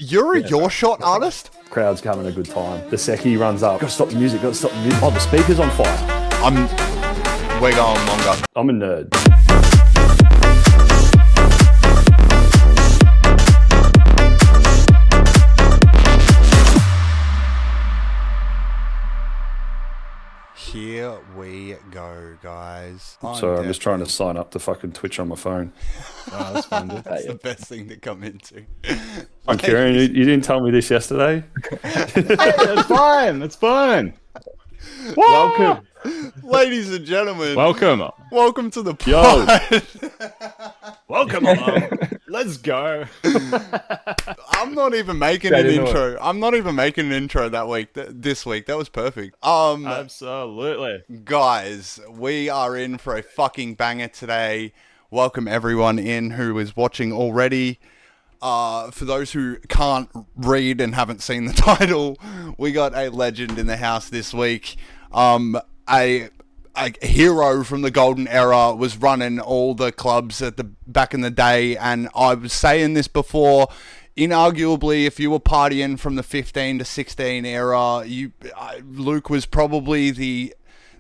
You're a Your Shot artist? Crowd's having a good time. The secchi runs up. Gotta stop the music, gotta stop the music. Oh, the speaker's on fire. We're going longer. I'm a nerd. Here we go, guys. Sorry, I'm just trying to sign up to fucking Twitch on my phone. Oh, that's fine, dude. That's the best thing to come into. I'm Kieran, you didn't tell me this yesterday? That's fine. That's fine. Welcome. Ladies and gentlemen. Welcome to the pod. Welcome along. Let's go. I'm not even making an intro. I'm not even making an intro this week. That was perfect. Absolutely. Guys, we are in for a fucking banger today. Welcome everyone in who is watching already. For those who can't read and haven't seen the title, we got a legend in the house this week. A hero from the golden era, was running all the clubs back in the day, and I was saying this before, inarguably, if you were partying from the 15 to 16 era, Luke was probably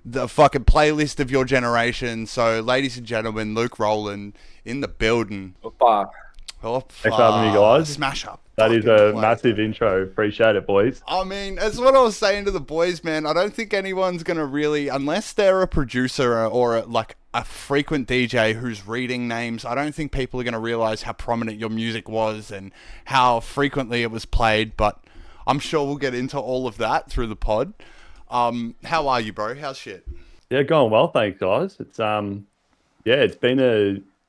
the fucking playlist of your generation. So, ladies and gentlemen, Luke Rowland in the building. Thanks for having me, guys. Smash up. That is a massive intro. Appreciate it, boys. I mean, that's what I was saying to the boys, man. I don't think anyone's going to really, unless they're a producer or a frequent DJ who's reading names, I don't think people are going to realize how prominent your music was and how frequently it was played. But I'm sure we'll get into all of that through the pod. How are you, bro? How's shit? Yeah, going well, thanks, guys. It's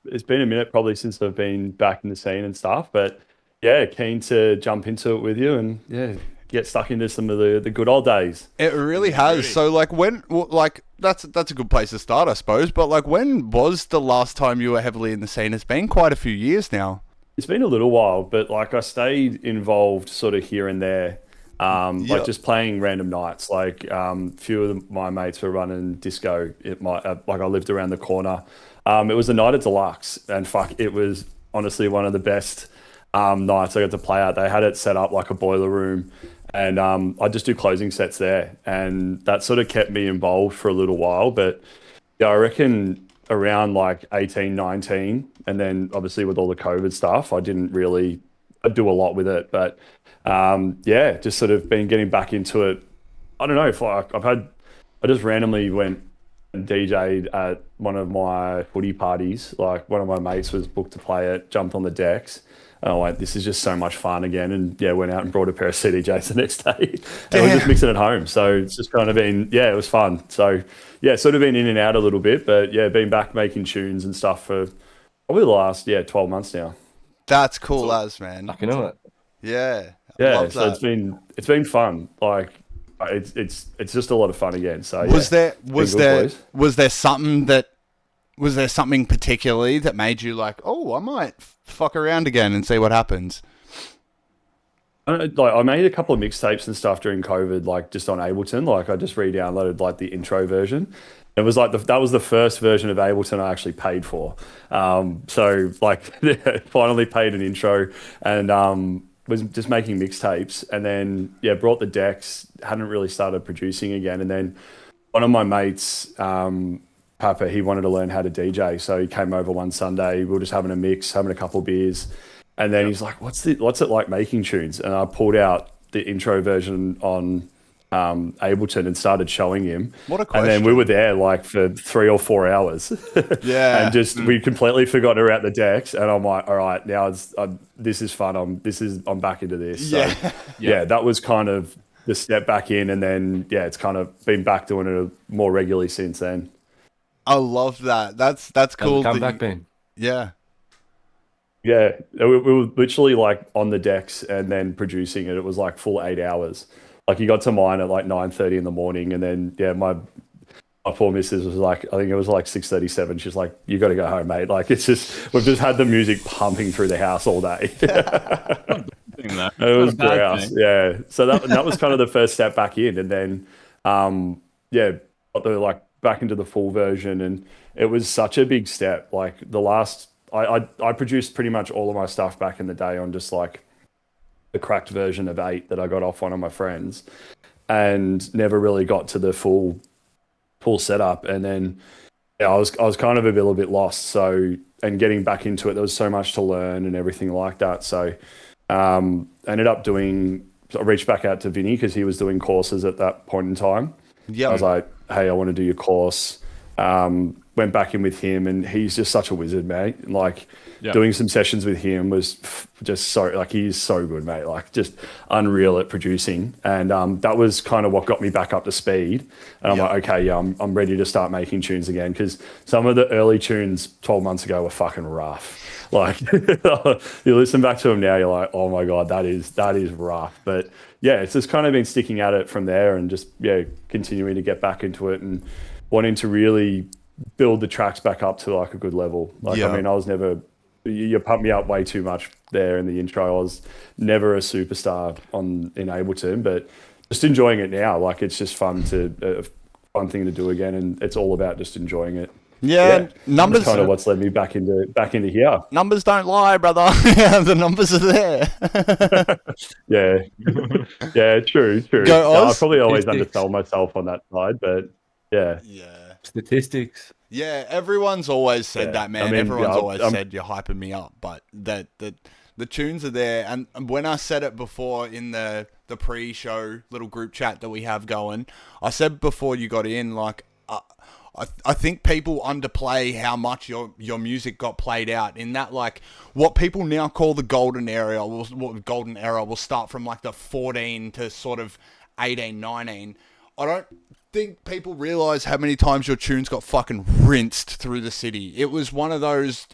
it's been a minute probably since I've been back in the scene and stuff, but yeah, keen to jump into it with you and get stuck into some of the good old days. It really has. So that's a good place to start, I suppose. But when was the last time you were heavily in the scene? It's been quite a few years now. It's been a little while, but I stayed involved sort of here and there. Just playing random nights. Few of my mates were running disco. I lived around the corner. It was the night at Deluxe, and it was honestly one of the best nights I got to play at. They had it set up like a boiler room, and I just do closing sets there, and that sort of kept me involved for a little while. But yeah, I reckon around 18, 19, and then obviously with all the COVID stuff, I didn't really do a lot with it. But just sort of been getting back into it. I don't know, I just randomly went and DJ'd at one of my footy parties. One of my mates was booked to play it, jumped on the decks, and I went, this is just so much fun again. And went out and brought a pair of CDJs the next day. And we're just mixing at home. So it's just kind of been, it was fun. So sort of been in and out a little bit, but been back making tunes and stuff for probably the last 12 months now. That's cool as, man. I can know it. Yeah. Yeah, so it's been fun. It's just a lot of fun again. So was there something particularly that made you I might fuck around again and see what happens? I made a couple of mixtapes and stuff during COVID, just on Ableton. I just re-downloaded the intro version. It was that was the first version of Ableton I actually paid for. Finally paid an intro and was just making mixtapes, and then brought the decks. Hadn't really started producing again, and then one of my mates, Papa, he wanted to learn how to DJ, so he came over one Sunday. We were just having a mix, having a couple of beers, and then he's like, "What's it like making tunes?" And I pulled out the intro version on Ableton and started showing him. What a question. And then we were there for 3 or 4 hours. Yeah. And we completely forgot about the decks. And I'm like, all right, now this is fun. I'm back into this. So, that was kind of the step back in. And then, it's kind of been back doing it more regularly since then. I love that. That's cool. Come back, Ben. Yeah. Yeah. We were literally on the decks and then producing it. It was full 8 hours. You got to mine at 9:30 in the morning, and then my poor missus was I think it was 6:37. She's like, "You got to go home, mate." It's just we've just had the music pumping through the house all day. It was grouse, yeah. So that was kind of the first step back in, and then got the back into the full version, and it was such a big step. I produced pretty much all of my stuff back in the day on just the cracked version of 8 that I got off one of my friends, and never really got to the full setup. And then I was kind of a little bit lost. So, and getting back into it, there was so much to learn and everything like that. So ended up I reached back out to Vinny because he was doing courses at that point in time. Yeah, I was like, hey, I want to do your course. Went back in with him, and he's just such a wizard, mate. Like doing some sessions with him was just so, like, he's so good, mate. Like, just unreal at producing. And that was kind of what got me back up to speed. And I'm like, okay, I'm ready to start making tunes again, because some of the early tunes 12 months ago were fucking rough. Like, you listen back to them now, you're like, oh my God, that is rough. But yeah, it's just kind of been sticking at it from there, and just, continuing to get back into it and wanting to really build the tracks back up to like a good level. Like, I mean, I was never, you pumped me up way too much there in the intro. I was never a superstar in Ableton, but just enjoying it now. Like, it's just fun thing to do again. And it's all about just enjoying it. Yeah, numbers. That's kind of what's led me back into here. Numbers don't lie, brother. The numbers are there. Yeah, true. Go Oz. I probably always undersell myself on that side, but yeah. Statistics. Yeah, everyone's always said that, man. I mean, Everyone's always said you're hyping me up, but the tunes are there. And when I said it before in the pre-show little group chat that we have going, I said before you got in, like, I think people underplay how much your music got played out, in that, like, what people now call the golden era will start from like the 14 to sort of 18, 19. I don't think people realize how many times your tunes got fucking rinsed through the city. It was one of those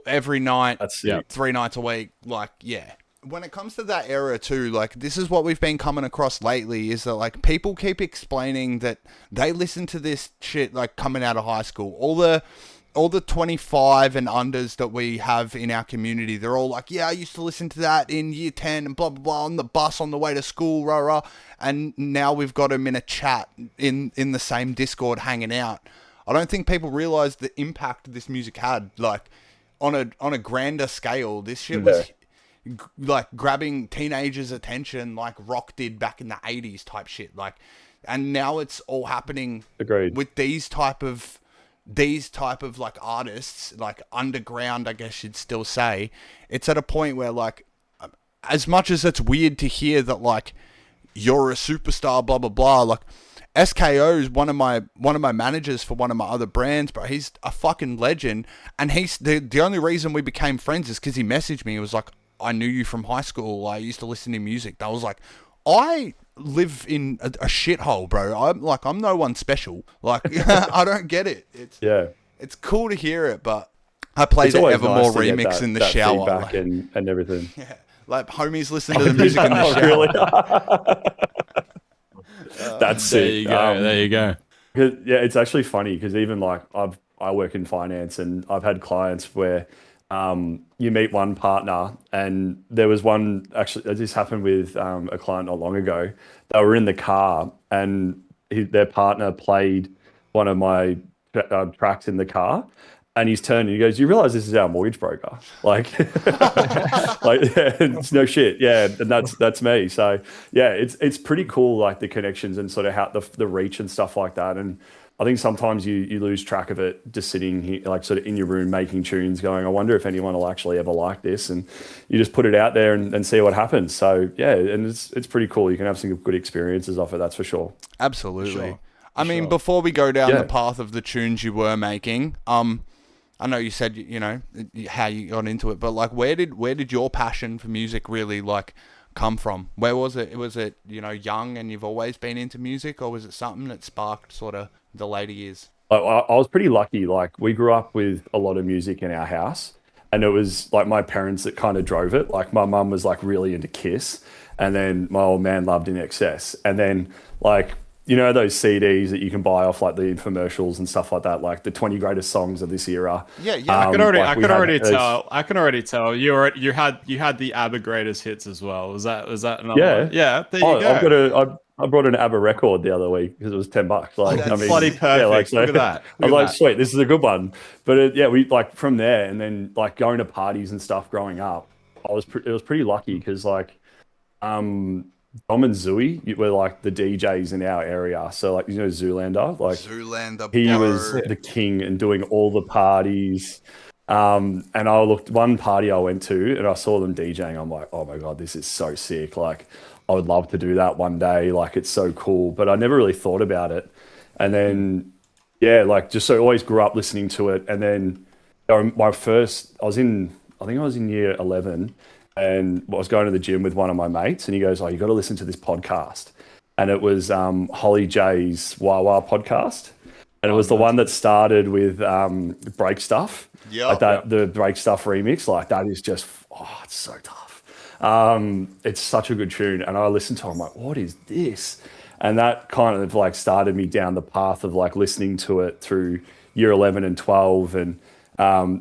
every night, 3 nights a week. Like, yeah. When it comes to that era too, like, this is what we've been coming across lately, is that, like, people keep explaining that they listen to this shit, like, coming out of high school. All the 25 and unders that we have in our community, they're all like, yeah, I used to listen to that in year 10 and blah, blah, blah, on the bus on the way to school, rah, rah. And now we've got them in a chat in the same Discord hanging out. I don't think people realize the impact this music had, like, on a grander scale. This shit was like grabbing teenagers' attention like rock did back in the 80s type shit. Like, and now it's all happening with these type of like artists, like underground, I guess you'd still say. It's at a point where, like, as much as it's weird to hear that, like, you're a superstar, blah blah blah, like, SKO is one of my managers for one of my other brands, bro. He's a fucking legend, and he's the only reason we became friends is because he messaged me. He was like, I knew you from high school. I used to listen to music. I was like, I live in a shithole, bro. I'm no one special. Like, I don't get it. It's cool to hear it, but I play the Evermore remix in the shower, like, and everything. Yeah, like, homies listen to the music in the shower. Really? That's sick. There you go. Yeah, it's actually funny because even, like, I work in finance, and I've had clients where you meet one partner, and there was one, actually, this happened with a client not long ago. They were in the car, and their partner played one of my tracks in the car, and he's turned and he goes, you realize this is our mortgage broker? Like, it's no shit. Yeah, and that's me. So yeah, it's pretty cool, like, the connections and sort of how the reach and stuff like that. And I think sometimes you lose track of it just sitting here, like, sort of in your room making tunes going, I wonder if anyone will actually ever like this. And you just put it out there and see what happens. So yeah, and it's pretty cool. You can have some good experiences off it, that's for sure. Absolutely. I mean, before we go down the path of the tunes you were making, I know you said, you know, how you got into it, but, like, where did your passion for music really, like, come from? Where was it? Was it, you know, young and you've always been into music, or was it something that sparked sort of the later years? I was pretty lucky. Like, we grew up with a lot of music in our house, and it was like my parents that kind of drove it. Like, my mum was, like, really into Kiss, and then my old man loved In Excess, and then, like, you know, those CDs that you can buy off, like, the infomercials and stuff like that, like the 20 greatest songs of this era. Yeah. I can already tell you had the ABBA greatest hits as well. Was that another one? Yeah. There you go. I brought an ABBA record the other week because it was $10. Like, that's bloody perfect. Yeah, like, so, look at that. I was like, sweet, this is a good one. But we, like, from there, and then, like, going to parties and stuff growing up, it was pretty lucky because, like, Dom and Zooey were like the DJs in our area. So like, Zoolander, like Zoolander, he was the king and doing all the parties. And I looked one party I went to and I saw them DJing. I'm like, oh my God, this is so sick. Like I would love to do that one day. Like it's so cool, but I never really thought about it. And then, like just so always grew up listening to it. And then I think I was in year 11 and I was going to the gym with one of my mates and he goes, oh, you got to listen to this podcast. And it was Holly J's Wah Wah podcast. And it was the one that started with Break Stuff. Yeah. Like that, the Break Stuff remix. Like that is just, it's so tough. It's such a good tune. And I listened to it, I'm like, what is this? And that kind of like started me down the path of like listening to it through year 11 and 12. And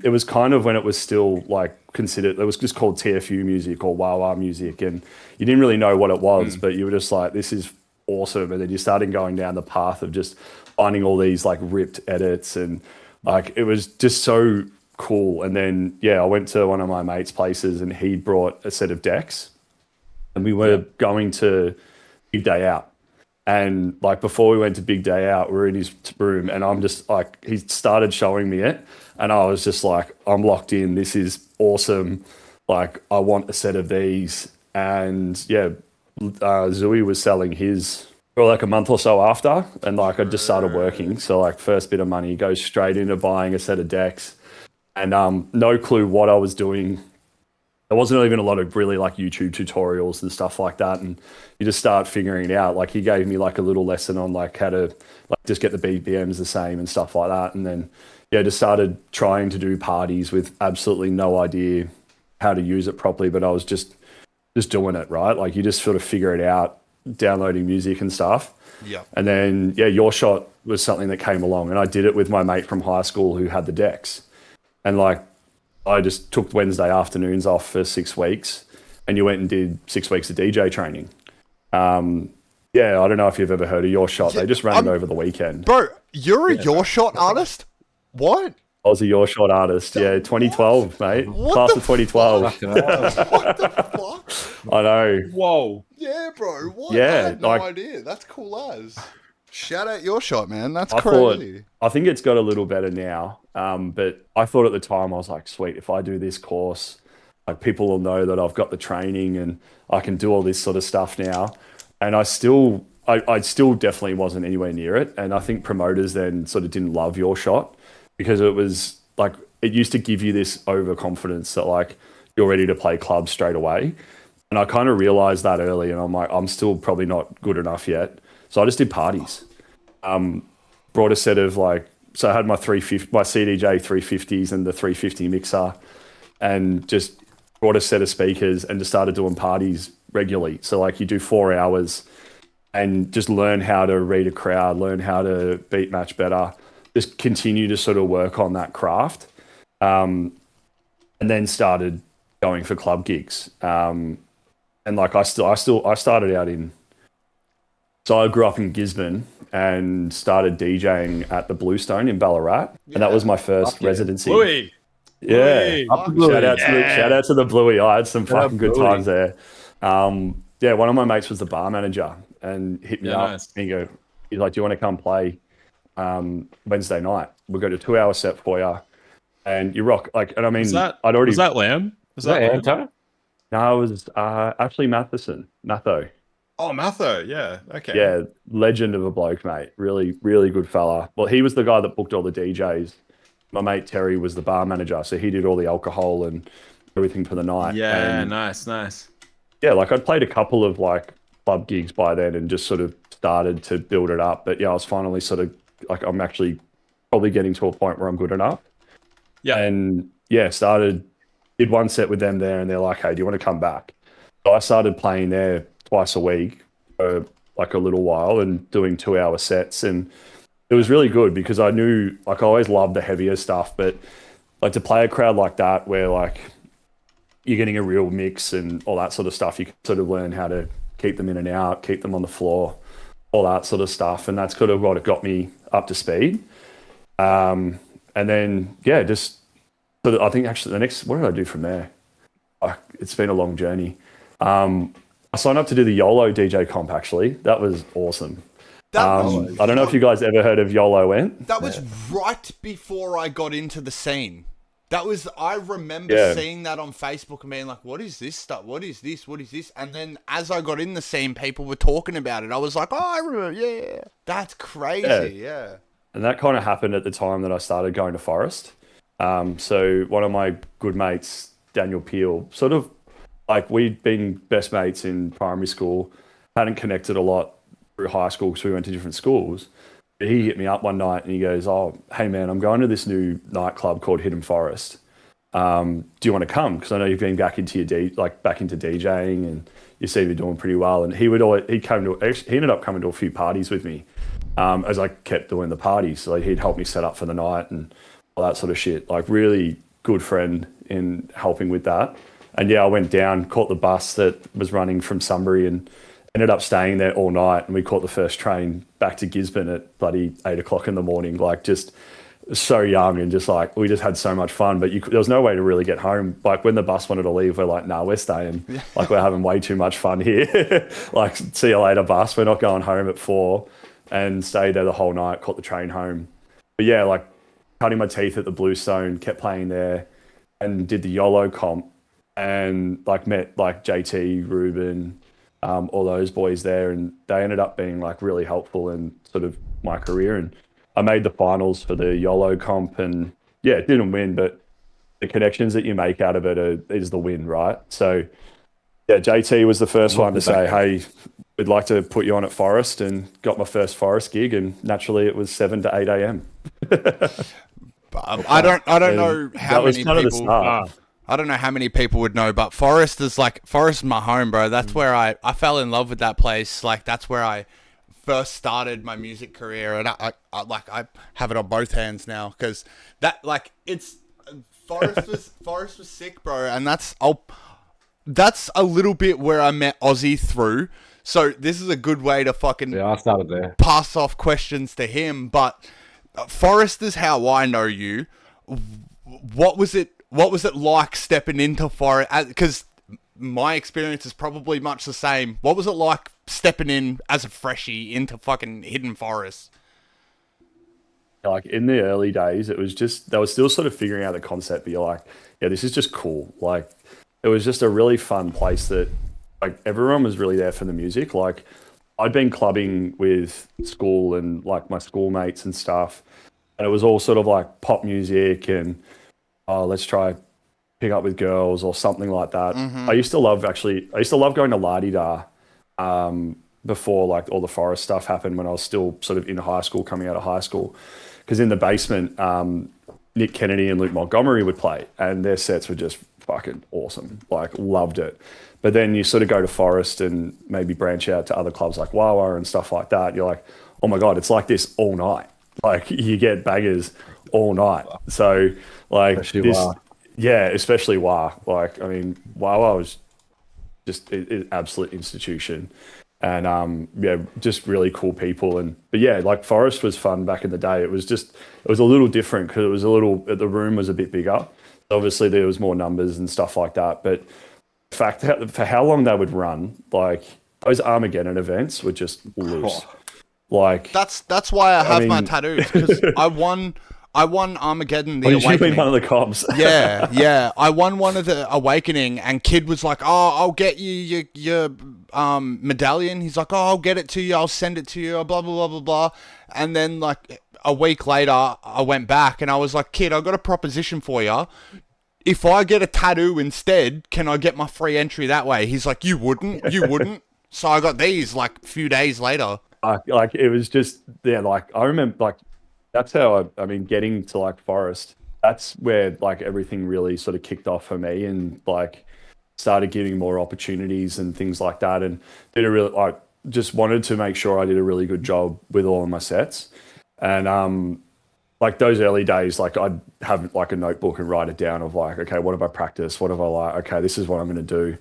it was kind of when it was still like considered, it was just called TFU music or Wah Wah music. And you didn't really know what it was, but you were just like, this is awesome. And then you started going down the path of just finding all these like ripped edits and like, it was just so cool. And then, I went to one of my mates' places and he brought a set of decks and we were going to Big Day Out. And like before we went to Big Day Out, we were in his room and I'm just like, he started showing me it and I was just like, I'm locked in. This is awesome. Like I want a set of these. And Zooey was selling his for like a month or so after. And like I just started working. So like first bit of money goes straight into buying a set of decks and no clue what I was doing. There wasn't even a lot of really like YouTube tutorials and stuff like that. And you just start figuring it out. Like he gave me like a little lesson on like how to like just get the BPMs the same and stuff like that. And then, just started trying to do parties with absolutely no idea how to use it properly. But I was just doing it, right? Like you just sort of figure it out, downloading music and stuff. Yeah. And then, Your Shot was something that came along and I did it with my mate from high school who had the decks. And like, I just took Wednesday afternoons off for 6 weeks and you went and did 6 weeks of DJ training. I don't know if you've ever heard of Your Shot. They just ran it over the weekend. Bro, you're a Your Shot artist? What? I was a Your Shot artist. 2012, mate. Class of 2012. What the fuck? I know. Whoa. Yeah, bro. What? Yeah, I had no idea. That's cool as. Shout out Your Shot, man. That's crazy. I think it's got a little better now. But I thought at the time, I was like, sweet, if I do this course, like people will know that I've got the training and I can do all this sort of stuff now. And I still definitely wasn't anywhere near it. And I think promoters then sort of didn't love Your Shot because it was like, it used to give you this overconfidence that like, you're ready to play clubs straight away. And I kind of realized that early and I'm like, I'm still probably not good enough yet. So I just did parties. Brought a set of like, so I had my CDJ 350s and the 350 mixer and just brought a set of speakers and just started doing parties regularly. So like you do 4 hours and just learn how to read a crowd, learn how to beat match better, just continue to sort of work on that craft. And then started going for club gigs. And like I started out so I grew up in Gisborne and started DJing at the Bluestone in Ballarat. And that was my first residency. Bluey. Yeah. Shout out to the Bluey. I had some fucking good times there. One of my mates was the bar manager and hit me up. Nice. And he's like, do you want to come play Wednesday night? We'll go to 2-hour set for you. And you rock. Like, and I mean, was that Lamb? Was that Anto? No, it was actually Matho. Oh, Matho, yeah. Okay. Yeah, legend of a bloke, mate. Really, really good fella. Well, he was the guy that booked all the DJs. My mate Terry was the bar manager, so he did all the alcohol and everything for the night. Yeah, and, nice. Yeah, like I'd played a couple of like club gigs by then and just sort of started to build it up. But I was finally sort of like, I'm actually probably getting to a point where I'm good enough. Yeah. And did one set with them there and they're like, hey, do you want to come back? So I started playing there twice a week for like a little while and doing 2-hour sets. And it was really good because I knew, like I always loved the heavier stuff, but like to play a crowd like that where like you're getting a real mix and all that sort of stuff, you can sort of learn how to keep them in and out, keep them on the floor, all that sort of stuff. And that's kind of what got me up to speed. And then, just I think actually what did I do from there? It's been a long journey. I signed up to do the YOLO DJ comp, actually. That was awesome. I don't know if you guys ever heard of YOLO Went. That was right before I got into the scene. I remember seeing that on Facebook and being like, what is this stuff? What is this? What is this? And then as I got in the scene, people were talking about it. I was like, oh, I remember. Yeah. That's crazy. Yeah. And that kind of happened at the time that I started going to Forest. So one of my good mates, Daniel Peel, sort of like we'd been best mates in primary school, hadn't connected a lot through high school because we went to different schools. He hit me up one night and he goes, oh, hey man, I'm going to this new nightclub called Hidden Forest. Do you want to come? Because I know you've been back into back into DJing and you seem to be doing pretty well. And he ended up coming to a few parties with me as I kept doing the parties. So he'd help me set up for the night and all that sort of shit. Like really good friend in helping with that. And yeah, I went down, caught the bus that was running from Sunbury and ended up staying there all night. And we caught the first train back to Gisborne at bloody 8 o'clock in the morning. Like just so young and just like, we just had so much fun, but there was no way to really get home. Like when the bus wanted to leave, we're like, nah, we're staying. Like we're having way too much fun here. Like see you later bus. We're not going home at 4, and stayed there the whole night, caught the train home. But yeah, like cutting my teeth at the Bluestone, kept playing there and did the YOLO comp and like met like JT, Ruben, all those boys there. And they ended up being like really helpful in sort of my career. And I made the finals for the YOLO comp and yeah, didn't win, but the connections that you make out of it is the win, right? So yeah, JT was the first one to say, hey, we'd like to put you on at Forest, and got my first Forest gig, and naturally it was 7 to 8 a.m. I don't know how many people. I don't know how many people would know, but Forest is my home, bro. That's where I fell in love with that place. Like that's where I first started my music career, and I have it on both hands now because that Forest was sick, bro. And that's a little bit where I met Ozzy through. So this is a good way to I started there. Pass off questions to him. But Forest is how I know you. What was it like stepping into Forest? Because my experience is probably much the same. What was it like stepping in as a freshie into fucking Hidden Forest? Like in the early days, it was just, they were still sort of figuring out the concept, but you're like, yeah, this is just cool. Like it was just a really fun place that like everyone was really there for the music. Like I'd been clubbing with school and like my schoolmates and stuff, and it was all sort of like pop music and let's try pick up with girls or something like that. Mm-hmm. I used to love going to La-Di-Da before like all the Forest stuff happened, when I was still sort of in high school, coming out of high school, because in the basement Nick Kennedy and Luke Montgomery would play, and their sets were just fucking awesome. Like loved it. But then you sort of go to Forest and maybe branch out to other clubs like Wawa and stuff like that. You're like, oh my God, it's like this all night. Like you get bangers all night. So like especially this, yeah, especially Wah. Like, I mean, Wawa was just an absolute institution, and yeah, just really cool people. But yeah, like Forest was fun back in the day. It was a little different because the room was a bit bigger. Obviously there was more numbers and stuff like that, but the fact that for how long they would run, like those Armageddon events were just loose. Like that's why I have my tattoos, because I won Armageddon the Awakening. You've been one of the cops. yeah. I won one of the Awakening, and Kid was like, "Oh, I'll get you your medallion." He's like, "Oh, I'll get it to you. I'll send it to you." Blah blah blah blah blah. And then like a week later, I went back and I was like, "Kid, I got a proposition for you. If I get a tattoo instead, can I get my free entry that way?" He's like, You wouldn't. So I got these like a few days later. Like it was just, yeah, like I remember, like that's how I mean, getting to like Forest, that's where like everything really sort of kicked off for me, and like started giving more opportunities and things like that, and I just wanted to make sure I did a really good job with all of my sets. And like those early days, like I'd have like a notebook and write it down of like, okay, what have I practiced? What have I like? Okay, this is what I'm going to do.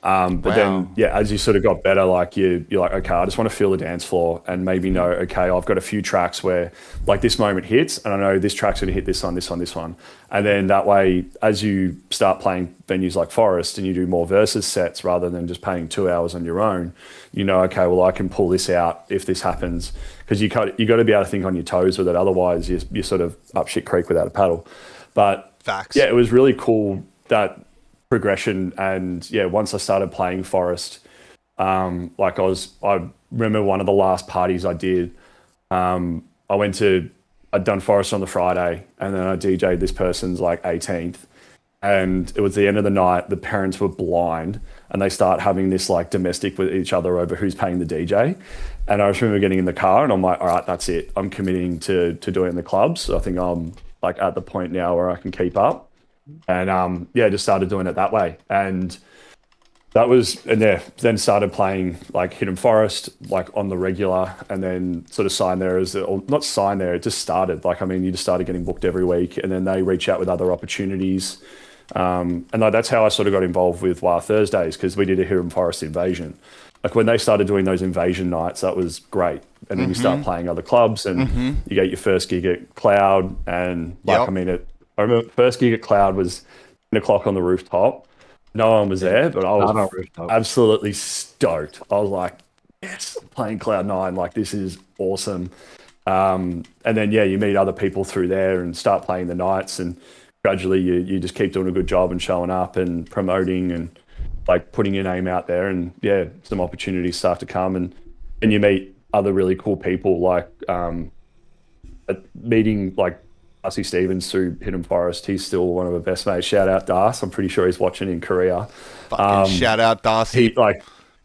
But then, as you sort of got better, like you're like, okay, I just want to feel the dance floor and maybe know, okay, I've got a few tracks where like this moment hits and I know this track's going to hit this one, this one, this one. And then that way, as you start playing venues like Forest and you do more versus sets rather than just paying 2 hours on your own, you know, okay, well, I can pull this out if this happens, because you got to be able to think on your toes with it. Otherwise, you're sort of up shit creek without a paddle. But facts. Yeah, it was really cool that progression. And once I started playing Forest, I remember one of the last parties I did, I'd done Forest on the Friday and then I DJ'd this person's like 18th, and it was the end of the night. The parents were blind and they start having this like domestic with each other over who's paying the DJ. And I just remember getting in the car and I'm like, all right, that's it. I'm committing to doing the clubs. So I think I'm like at the point now where I can keep up. And just started doing it that way. And then started playing like Hidden Forest, like on the regular, and then sort of signed there not signed there, it just started. Like, I mean, you just started getting booked every week, and then they reach out with other opportunities. And that's how I sort of got involved with Wild Thursdays, because we did a Hidden Forest invasion. Like when they started doing those invasion nights, that was great. And then you start playing other clubs and you get your first gig at Cloud. And like, I remember first gig at Cloud was 10 o'clock on the rooftop. No one was there, but I was absolutely stoked. I was like, yes, I'm playing Cloud 9. Like, this is awesome. And then, you meet other people through there and start playing the nights. And gradually you just keep doing a good job and showing up and promoting and like putting your name out there. And some opportunities start to come. And you meet other really cool people, like meeting like Darcy Stevens through Hidden Forest. He's still one of the best mates. Shout out Darcy. I'm pretty sure he's watching in Korea. Shout out Darcy.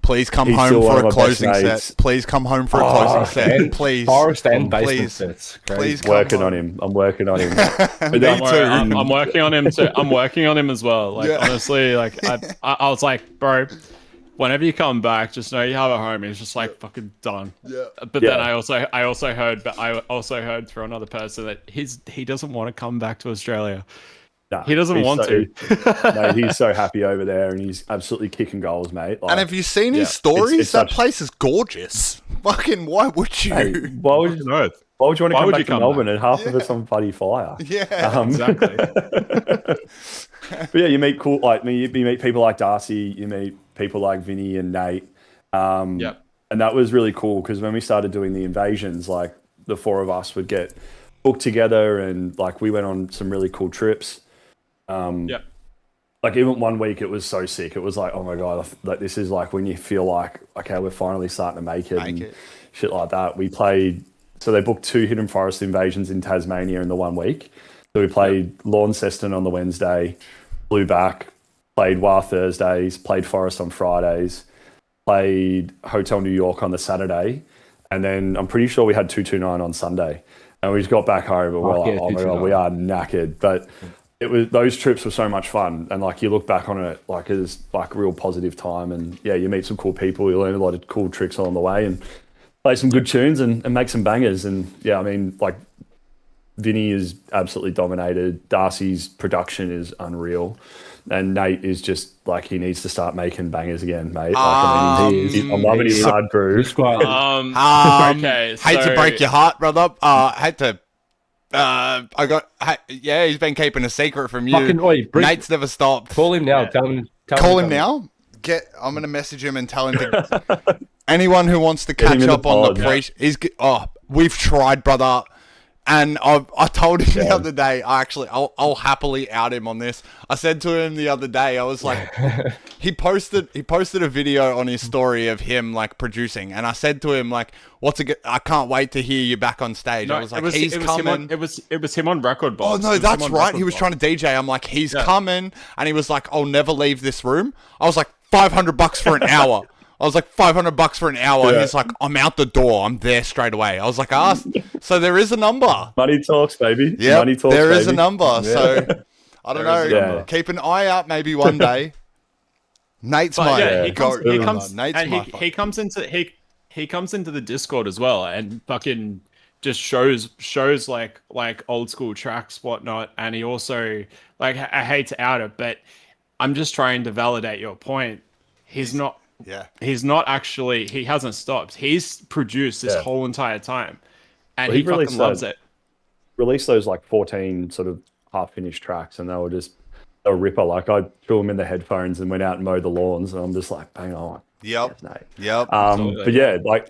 Please come home for a closing set. Please come home for a closing set. Please. Forest and basement sets. Please. I'm working on him. I'm working on him. I'm working on him too. I'm working on him as well. Like honestly, like I was like, bro, whenever you come back, just know you have a home. He's just like fucking done. Yeah. But then I also heard through another person that he doesn't want to come back to Australia. Nah, he doesn't want to. Mate, he's so happy over there, and he's absolutely kicking goals, mate. Like, and have you seen his stories? That place is gorgeous. Fucking, why would you? Hey, why would you want to come back to Melbourne and half of it's on bloody fire? Yeah, exactly. But you meet cool, you meet people like Darcy, you meet people like Vinny and Nate. And that was really cool, because when we started doing the invasions, like the four of us would get booked together, and like we went on some really cool trips. Like even one week it was so sick. It was like, oh my God, like this is like when you feel like, okay, we're finally starting to make it. Shit like that. We played, so they booked 2 Hidden Forest invasions in Tasmania in the 1 week. So we played Launceston on the Wednesday, flew back, played Wild Thursdays, played Forest on Fridays, played Hotel New York on the Saturday, and then I'm pretty sure we had 229 on Sunday. And we just got back home and we're like, oh my God, we are knackered. But those trips were so much fun, and like you look back on it like it's like a real positive time, and you meet some cool people, you learn a lot of cool tricks along the way, and play some good tunes and make some bangers. And I mean, like Vinny is absolutely dominated. Darcy's production is unreal, and Nate is just like, he needs to start making bangers again, mate. Like, I'm loving his hard groove. Okay, hate to break your heart, brother. He's been keeping a secret from you. Nate's never stopped. Call him now. Call him now. I'm gonna message him and tell him to. Anyone who wants to catch up on the pre, we've tried, brother. And I told him the other day, I'll happily out him on this. I said to him the other day, I was like, he posted a video on his story of him like producing, and I said to him like, I can't wait to hear you back on stage. I was like, he's coming. It was him on Record Box. Oh no, that's right. He was trying to DJ. I'm like, he's coming, and he was like, I'll never leave this room. I was like, $500 for an hour. I was like, $500 for an hour. And he's like, I'm out the door. I'm there straight away. I was like, so there is a number. Money talks, baby. Yeah, money talks, there is baby. a number. Yeah. So I don't know. Yeah. Keep an eye out. Maybe one day. Nate's my he comes into the Discord as well, and fucking just shows like old school tracks, whatnot. And he also, like, I hate to out it, but I'm just trying to validate your point. he's not. Yeah. He's not actually. He hasn't stopped. He's produced this whole entire time, and Well, he fucking loves it. Released those like 14 sort of half-finished tracks, and they were just a ripper. Like I threw them in the headphones and went out and mowed the lawns, and I'm just like, bang on. Yep. Yes, Yep. But yeah, like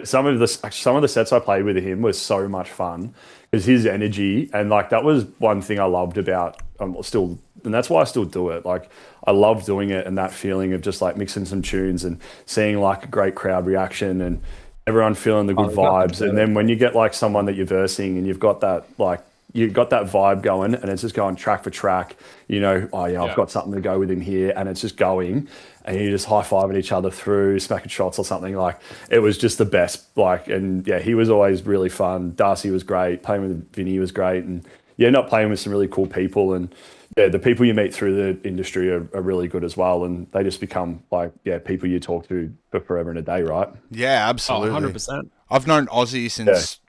some of the sets I played with him was so much fun because his energy, and like that was one thing I loved about still, and that's why I still do it. Like I love doing it, and that feeling of just like mixing some tunes and seeing like a great crowd reaction and everyone feeling the good vibes. And then when you get like someone that you're versing and you've got that vibe going and it's just going track for track, you know, I've got something to go with him here, and it's just going, and you just high-fiving each other through, smacking shots or something. Like it was just the best. Like, and yeah, he was always really fun. Darcy was great. Playing with Vinny was great, and yeah, not playing with some really cool people. And yeah, the people you meet through the industry are really good as well, and they just become like people you talk to for forever and a day, right? Yeah, absolutely. 100%. I've known Ozzy since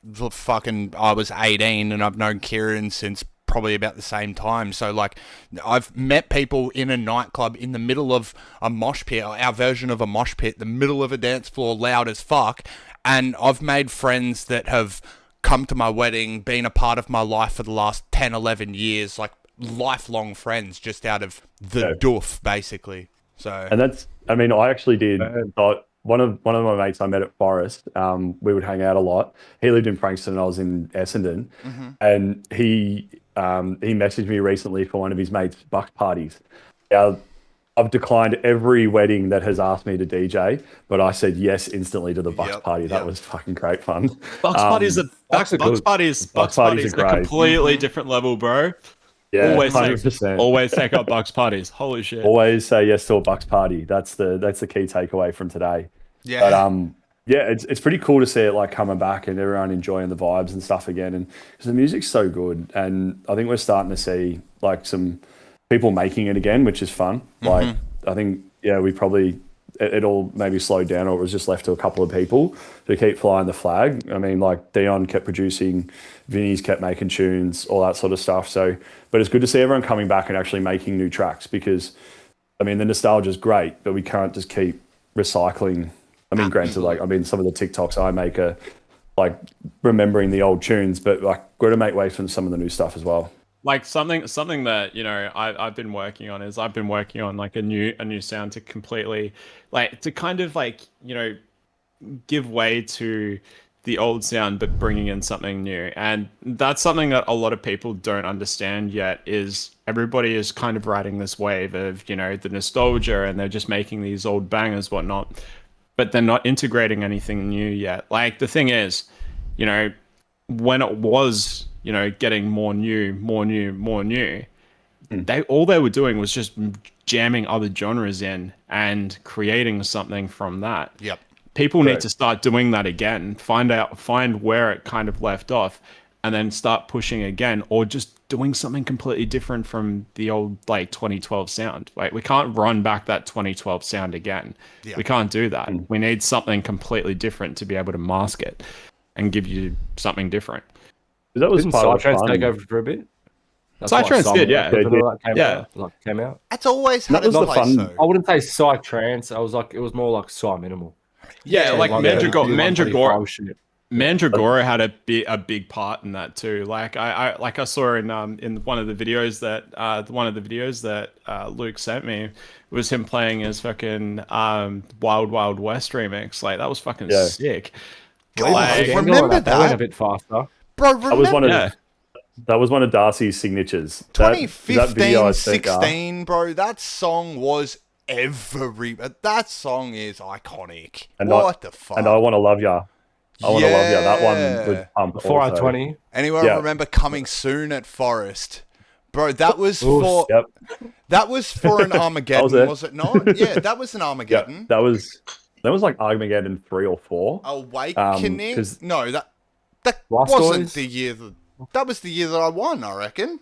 I was 18, and I've known Kieran since probably about the same time. So like, I've met people in a nightclub in the middle of a mosh pit, or our version of a mosh pit, the middle of a dance floor, loud as fuck, and I've made friends that have come to my wedding, been a part of my life for the last 10, 11 years, like lifelong friends just out of the doof, basically. So, and that's, I mean, I actually did. One of my mates I met at Forest, we would hang out a lot. He lived in Frankston and I was in Essendon, and he messaged me recently for one of his mates' Bucks parties. I've declined every wedding that has asked me to DJ, but I said yes instantly to the Bucks party. That was fucking great fun. Bucks parties are a completely different level, bro. Yeah, always take up Bucks parties. Holy shit! Always say yes to a Bucks party. That's the key takeaway from today. Yeah, but it's pretty cool to see it like coming back and everyone enjoying the vibes and stuff again. And because the music's so good, and I think we're starting to see like some people making it again, which is fun. Like I think we probably it all maybe slowed down, or it was just left to a couple of people to keep flying the flag. I mean, like Dion kept producing, Vinny's kept making tunes, all that sort of stuff. So, but it's good to see everyone coming back and actually making new tracks, because I mean, the nostalgia is great, but we can't just keep recycling. I mean, granted, like, I mean, some of the TikToks I make are like remembering the old tunes, but like, got to make way for some of the new stuff as well. Like something that, you know, I've been working on is I've been working on like a new sound to completely like to kind of like, you know, give way to the old sound but bringing in something new. And that's something that a lot of people don't understand yet, is everybody is kind of riding this wave of, you know, the nostalgia, and they're just making these old bangers, whatnot, but they're not integrating anything new yet. Like the thing is, you know, when it was, you know, getting more new, all they were doing was just jamming other genres in and creating something from that. Yep. People need to start doing that again, find where it kind of left off, and then start pushing again, or just doing something completely different from the old like 2012 sound. Like we can't run back that 2012 sound again. Yeah. We can't do that. We need something completely different to be able to mask it and give you something different. That was Psytrance take over for a bit. Psytrance did, yeah. Came out. That's always had a place, though. I wouldn't say Psytrance. I was like, it was more like Psy Minimal. Yeah, like Mandragora had a big part in that too. Like I saw in one of the videos that Luke sent me was him playing his fucking Wild Wild West remix. Like that was fucking sick. God, remember that? Went a bit faster. Bro, remember? That was one of Darcy's signatures. 2015, 16, bro. That song was that song is iconic. What the fuck? And I Want to Love Ya. I Want to Love Ya. That one was pumped. Before I 20. Anyone remember Coming Soon at Forest? Bro, that was that was for an Armageddon, was it not? Yeah, that was an Armageddon. That was like Armageddon 3 or 4. Awakening? No, that wasn't the year that was the year that I won, I reckon.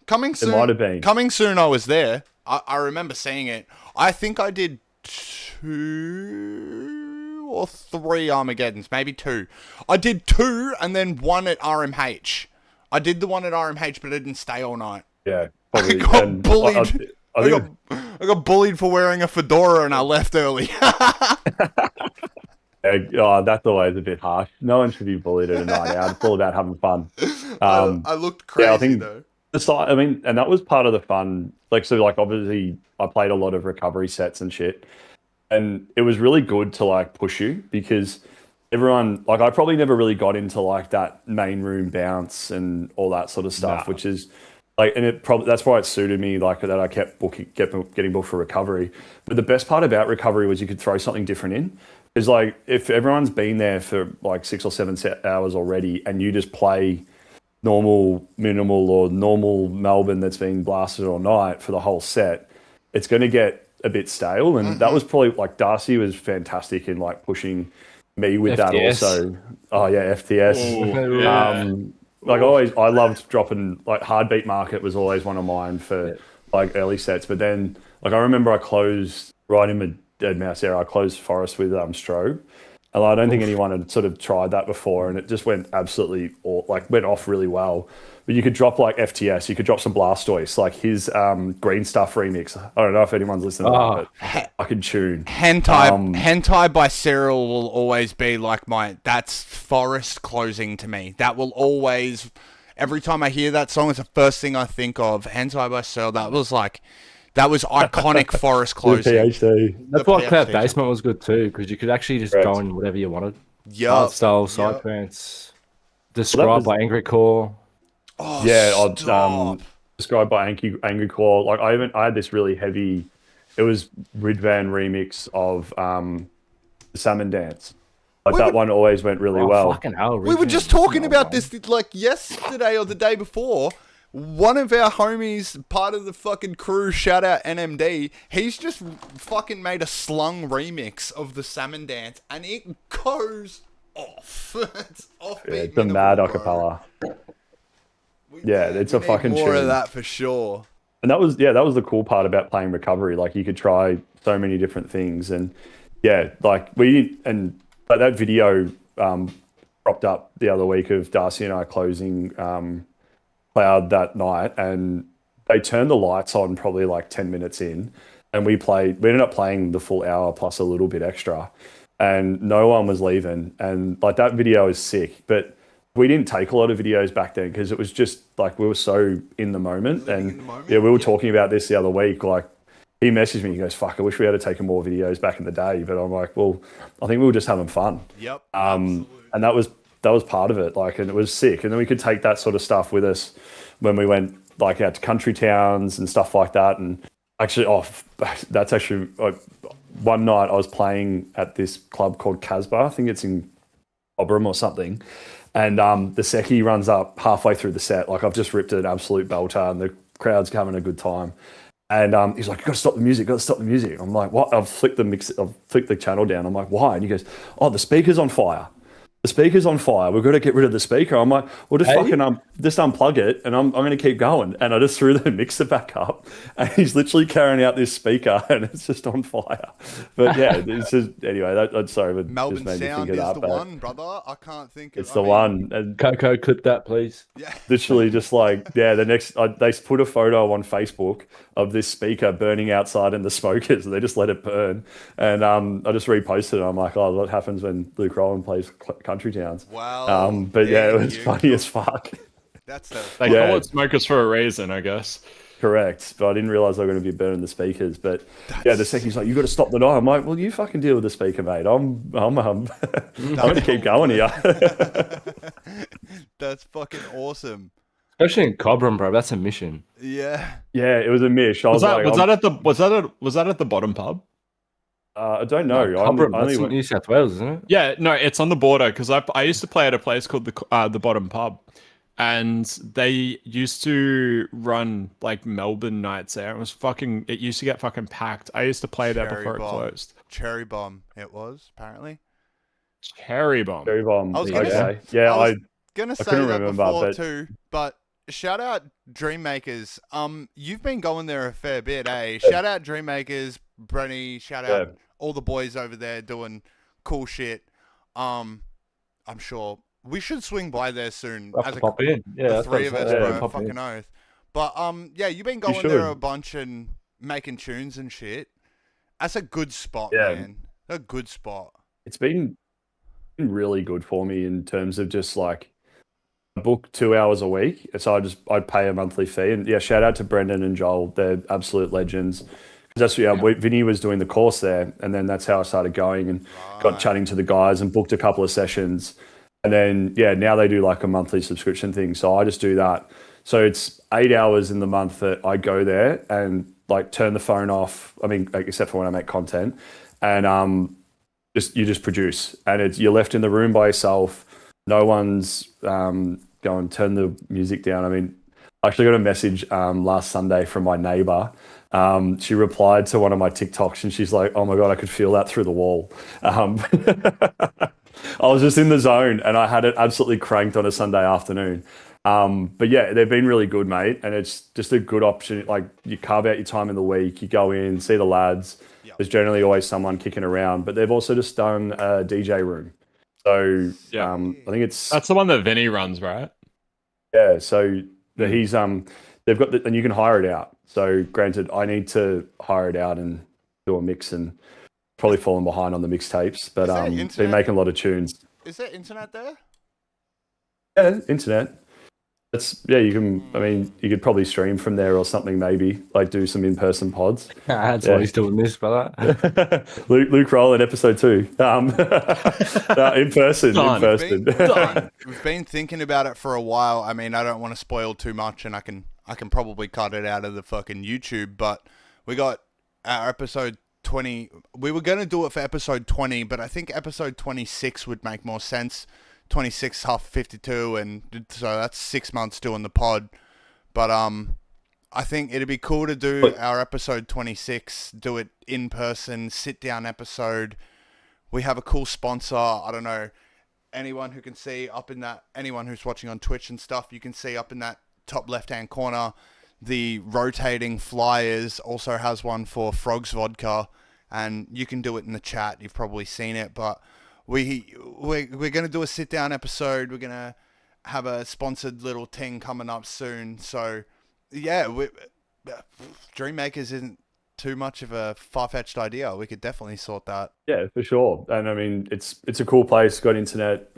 Coming Soon. It might have been. Coming Soon, I was there. I remember seeing it. I think I did 2 or 3 Armageddons, maybe 2. I did 2 and then 1 at RMH. I did the one at RMH, but I didn't stay all night. Yeah, probably. I got bullied. I got bullied for wearing a fedora and I left early. Oh, that's always a bit harsh. No one should be bullied at a night out. It's all about having fun. I looked crazy, I think though. I mean, and that was part of the fun. Like, so, like, obviously, I played a lot of recovery sets and shit, and it was really good to like push you because everyone, like, I probably never really got into like that main room bounce and all that sort of stuff, which is like, and it probably that's why it suited me, like that I kept getting booked for recovery. But the best part about recovery was you could throw something different in. Is like if everyone's been there for like 6 or 7 hours already, and you just play normal minimal or normal Melbourne that's been blasted all night for the whole set, it's going to get a bit stale. And that was probably like Darcy was fantastic in like pushing me with that also. Oh yeah, FTS. Ooh, yeah. Like I loved dropping like Hardbeat Market was always one of mine for like early sets. But then like I remember I closed right in my dead mouse era. I closed Forest with Strobe. And I don't think anyone had sort of tried that before, and it just went absolutely went off really well. But you could drop like FTS, you could drop some Blastoise, like his Green Stuff remix. I don't know if anyone's listening to that, but I can tune. Hentai by Cyril will always be like that's Forest closing to me. That will always, every time I hear that song, it's the first thing I think of. Hentai by Cyril, that was iconic Forest closing. PhD. That's why Cloud Basement was good too, because you could actually just go in whatever you wanted. Art style, side pants. Described by Angry Core. Oh, yeah, stop. Described by Angry Core. Like I had this really heavy. It was Ridvan remix of the Salmon Dance. Like that one always went really well. Fucking hell, we were just talking about this like yesterday or the day before. One of our homies, part of the fucking crew, shout out NMD, he's just fucking made a slung remix of the Salmon Dance, and it goes off. It's offbeat. Yeah, it's a mad acapella. Yeah, it's a fucking more tune. of that for sure. And that was the cool part about playing recovery. Like you could try so many different things, and like that video propped up the other week of Darcy and I closing Cloud that night, and they turned the lights on probably like 10 minutes in, and we ended up playing the full hour plus a little bit extra, and no one was leaving. And like that video is sick, but we didn't take a lot of videos back then because it was just like we were so in the moment. We were talking about this the other week. Like he messaged me, he goes, "Fuck, I wish we had taken more videos back in the day." But I'm like, well, I think we were just having fun. Yep. And that was part of it. Like, and it was sick. And then we could take that sort of stuff with us when we went like out to country towns and stuff like that. And actually, that's actually one night I was playing at this club called Casbah. I think it's in Cobram or something. And the Seki runs up halfway through the set. Like I've just ripped an absolute belter, and the crowd's having a good time. And he's like, "You got to stop the music. Got to stop the music." I'm like, "What?" I've flicked the channel down. I'm like, "Why?" And he goes, "Oh, the speaker's on fire. The speaker's on fire. We've got to get rid of the speaker." I'm like, "Well, just fucking just unplug it, and I'm going to keep going." And I just threw the mixer back up, and he's literally carrying out this speaker, and it's just on fire. But yeah, it's just anyway. I'm sorry, but Melbourne just made me sound think is of the that, one, brother. I can't think. It's the one. And Coco, clip that, please. Yeah. literally just like the next they put a photo on Facebook of this speaker burning outside in the smokers, and they just let it burn. And I just reposted it. I'm like, "Oh, what happens when Luke Rowland plays country towns?" Wow. But yeah, it was funny as fuck. That's they call it smokers for a reason, I guess. Correct, but I didn't realize they were going to be burning the speakers. But the Seki's like, "You got to stop the night." I'm like, "Well, you fucking deal with the speaker, mate. I'm going to keep going here." That's fucking awesome. Especially in Cobram, bro. That's a mission. Yeah. Yeah, it was a mish. Was that at the bottom pub? I don't know. Cobram, that's in New South Wales, isn't it? Yeah, no, it's on the border because I used to play at a place called the Bottom Pub, and they used to run like Melbourne nights there. It used to get fucking packed. I used to play there before it closed. Cherry Bomb, it was apparently. Cherry Bomb. Cherry Bomb. I was gonna say, yeah, I was gonna say that remember, before too, but shout out Dreammakers. You've been going there a fair bit, eh? Shout out Dreammakers, Brenny. Shout out all the boys over there doing cool shit. I'm sure we should swing by there soon. Pop in. Yeah, the three of us, bro. pop Fucking in. oath. But yeah, you've been going there a bunch, and making tunes and shit. That's a good spot, Yeah. man. A good spot. It's been really good for me in terms of just like I book 2 hours a week. So I'd pay a monthly fee. And yeah, shout out to Brendan and Joel. They're absolute legends. That's Vinny was doing the course there, and then that's how I started going and got chatting to the guys and booked a couple of sessions. And then now they do like a monthly subscription thing. So I just do that. So it's 8 hours in the month that I go there and like turn the phone off. I mean, like, except for when I make content, and you just produce, and you're left in the room by yourself. No one's going turn the music down. I mean, I actually got a message last Sunday from my neighbor. She replied to one of my TikToks and she's like, "Oh my God, I could feel that through the wall." I was just in the zone and I had it absolutely cranked on a Sunday afternoon. But yeah, they've been really good, mate. And it's just a good option. Like you carve out your time in the week, you go in, see the lads. Yep. There's generally always someone kicking around, but they've also just done a DJ room. So I think that's the one that Vinny runs, right? Yeah. So he's they've got and you can hire it out. So granted, I need to hire it out and do a mix and probably falling behind on the mixtapes, but been making a lot of tunes. Is there internet there? Yeah, internet. You can. I mean, you could probably stream from there or something. Maybe like do some in-person pods. That's why he's doing this, brother. Luke Rowland, episode 2. In person. We've been thinking about it for a while. I mean, I don't want to spoil too much, and I can probably cut it out of the fucking YouTube. But we got our episode 20. We were going to do it for episode 20, but I think episode 26 would make more sense. 26 half 52, and so that's 6 months doing the pod. But I think it'd be cool to do our episode 26, do it in person, sit down episode. We have a cool sponsor. I don't know, anyone who can see up in that, anyone who's watching on Twitch and stuff, you can see up in that top left hand corner the rotating flyers. Also has one for Frogs Vodka, and you can do it in the chat. You've probably seen it, but we're going to do a sit-down episode. We're going to have a sponsored little thing coming up soon. So, yeah, Dreammakers isn't too much of a far-fetched idea. We could definitely sort that. Yeah, for sure. And, I mean, it's a cool place, got internet.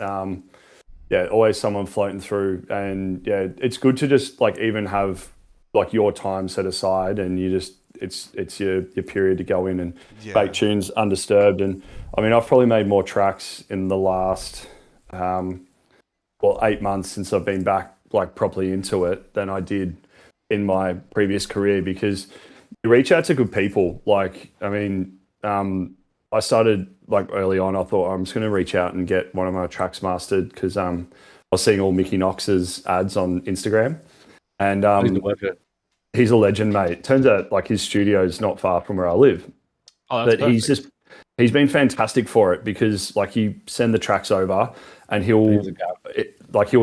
Always someone floating through. And, yeah, it's good to just, like, even have, like, your time set aside and you just... It's your period to go in and bake tunes undisturbed. And I mean, I've probably made more tracks in the last 8 months since I've been back like properly into it than I did in my previous career, because you reach out to good people. Like, I mean, I started like early on. I thought I'm just going to reach out and get one of my tracks mastered because I was seeing all Mickey Knox's ads on Instagram, and he's a legend, mate. Turns out like his studio is not far from where I live. Oh, that's perfect. He's been fantastic for it, because like you send the tracks over and he'll